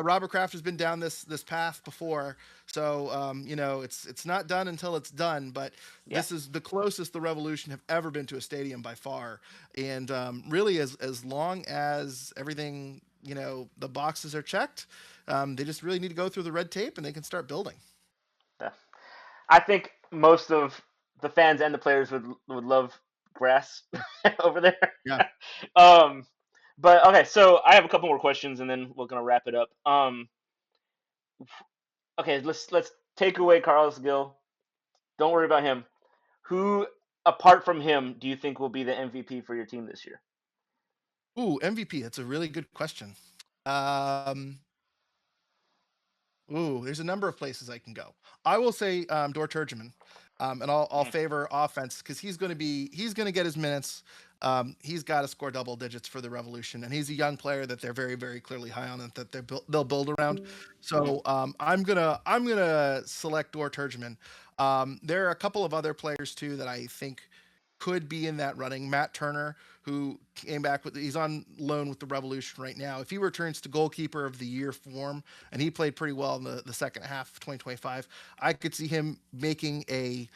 Robert Kraft has been down this path before. So, it's not done until it's done. But this is the closest the Revolution have ever been to a stadium by far. And really, as long as everything, the boxes are checked, they just really need to go through the red tape, and they can start building. Yeah. I think most of the fans and the players would love grass over there. Yeah. But okay, so I have a couple more questions, and then we're gonna wrap it up. Okay, let's take away Carlos Gill. Don't worry about him. Who, apart from him, do you think will be the MVP for your team this year? Ooh, MVP. That's a really good question. Um, there's a number of places I can go. I will say Dor Turgeman, and I'll favor offense because he's going to get his minutes. He's got to score double digits for the Revolution, and he's a young player that they're very, very clearly high on, and that they'll build around. So I'm gonna select Dor Turgeman. There are a couple of other players too that I think could be in that running. Matt Turner, who came back he's on loan with the Revolution right now. If he returns to goalkeeper of the year form, and he played pretty well in the second half of 2025, I could see him making a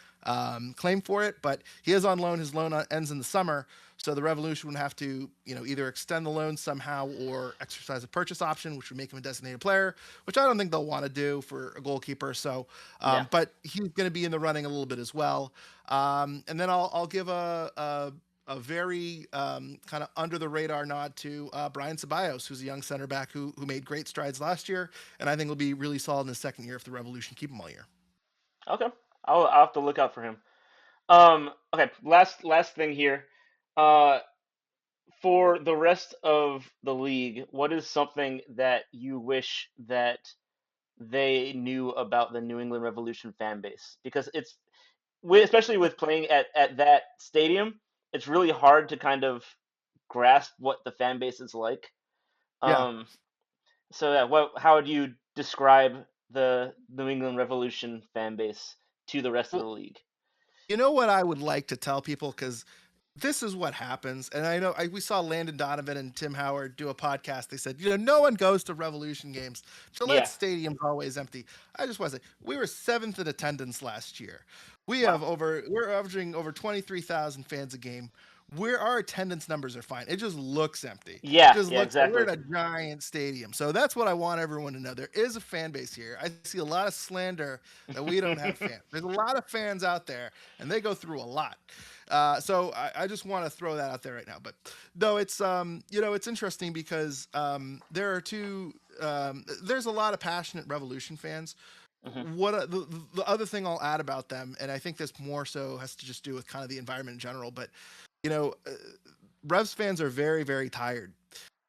claim for it. But he is on loan. His loan ends in the summer, so the Revolution would have to, either extend the loan somehow or exercise a purchase option, which would make him a designated player, which I don't think they'll want to do for a goalkeeper. So, but he's going to be in the running a little bit as well. And then I'll give a very kind of under the radar nod to Brian Ceballos, who's a young center back who made great strides last year, and I think will be really solid in his second year if the Revolution keep him all year. Okay, I'll have to look out for him. Okay, last thing here. For the rest of the league, what is something that you wish that they knew about the New England Revolution fan base? Because especially with playing at that stadium, it's really hard to kind of grasp what the fan base is like. Yeah. So how would you describe the New England Revolution fan base to the rest of the Well, league? you know what I would like to tell people, because this is what happens. And I know we saw Landon Donovan and Tim Howard do a podcast. They said, no one goes to Revolution games. Gillette Stadium's always empty. I just want to say, we were 7th in attendance last year. We're averaging over 23,000 fans a game. our attendance numbers are fine. It just looks empty. Yeah, It just yeah, looks like we're exactly. in a giant stadium. So that's what I want everyone to know. There is a fan base here. I see a lot of slander that we don't have fans. There's a lot of fans out there, and they go through a lot. So I just want to throw that out there right now. But no, it's it's interesting because there are there's a lot of passionate Revolution fans. Mhm. The other thing I'll add about them, and I think this more so has to just do with kind of the environment in general, but you know, uh, Revs fans are very, very tired.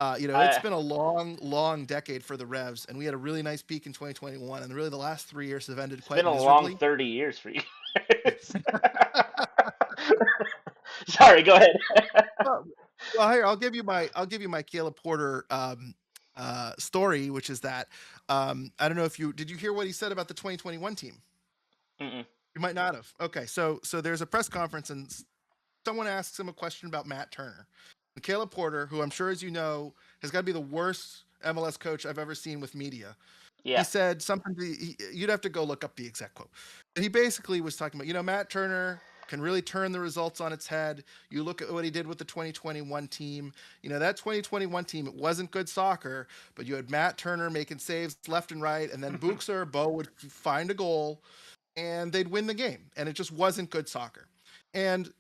It's I been a long, long decade for the Revs, and we had a really nice peak in 2021, and really the last 3 years have ended It's quite been a long miserably. 30 years for you guys. Sorry, go ahead. Well, well, here I'll give you my Caleb Porter story, which is that I don't know if you did you hear what he said about the 2021 team. Mm-mm. You might not have. Okay, so there's a press conference and someone asks him a question about Matt Turner. And Caleb Porter, who I'm sure, as you know, has got to be the worst MLS coach I've ever seen with media. He Yeah, said something you'd have to go look up the exact quote. And he basically was talking about, Matt Turner can really turn the results on its head. You look at what he did with the 2021 team. That 2021 team, it wasn't good soccer, but you had Matt Turner making saves left and right, and then Buchser, Bo would find a goal and they'd win the game. And it just wasn't good soccer. And,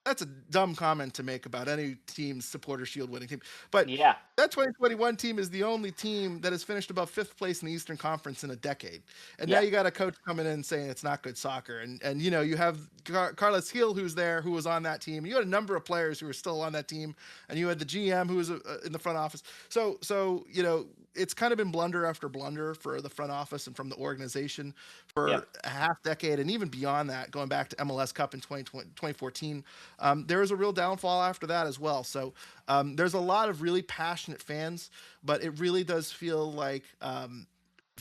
that's a dumb comment to make about any team's supporter shield winning team. But yeah, that 2021 team is the only team that has finished above 5th place in the Eastern Conference in a decade. And now yeah, you got a coach coming in saying it's not good soccer. And you have Carlos Gil, who's there, who was on that team. You had a number of players who were still on that team. And you had the GM who was in the front office. So it's kind of been blunder after blunder for the front office and from the organization yep, for a half decade. And even beyond that, going back to MLS Cup in 2014, there was a real downfall after that as well. So there's a lot of really passionate fans, but it really does feel like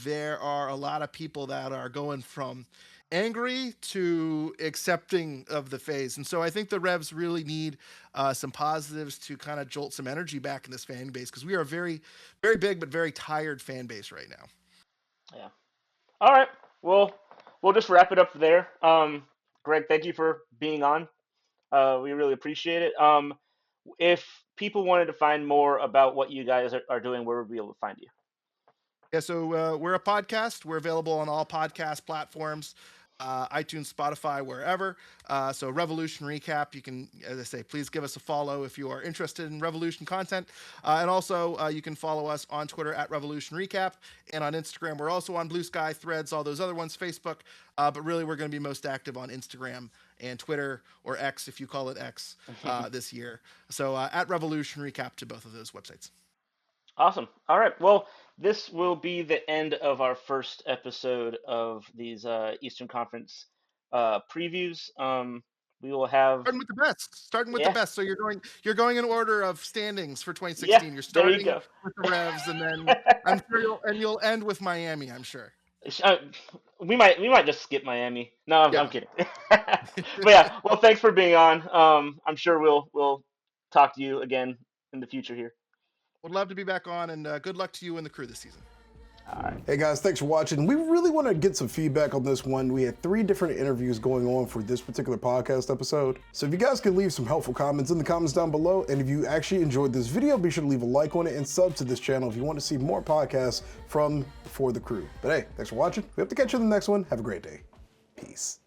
there are a lot of people that are going from angry to accepting of the phase. And so I think the Revs really need some positives to kind of jolt some energy back in this fan base, because we are a very, very big but very tired fan base right now. yeah. All right. Well, we'll just wrap it up there. Greg, thank you for being on. We really appreciate it. If people wanted to find more about what you guys are doing, where would we be able to find you? Yeah, so we're a podcast. We're available on all podcast platforms, iTunes, Spotify, wherever. So Revolution Recap, you can, as I say, please give us a follow if you are interested in Revolution content. And also, you can follow us on Twitter at Revolution Recap, and on Instagram. We're also on Blue Sky, Threads, all those other ones, Facebook. But really, we're going to be most active on Instagram and Twitter, or X if you call it X, this year. So at Revolution Recap to both of those websites. Awesome. All right. Well, this will be the end of our first episode of these Eastern Conference previews. We will have, Starting with the best. Starting with the yeah, best. So you're going in order of standings for yeah. 2016. You're There you starting go. with the Revs, and then I'm sure you'll end with Miami, I'm sure. Uh, we might just skip Miami. No, I'm Yeah. kidding. But yeah, well, thanks for being on. I'm sure we'll talk to you again in the future here. Would love to be back on, and good luck to you and the crew this season. All right. Hey guys, thanks for watching. We really want to get some feedback on this one. We had 3 different interviews going on for this particular podcast episode. So if you guys could leave some helpful comments in the comments down below, and if you actually enjoyed this video, be sure to leave a like on it and sub to this channel if you want to see more podcasts from For the Crew. But hey, thanks for watching. We hope to catch you in the next one. Have a great day. Peace.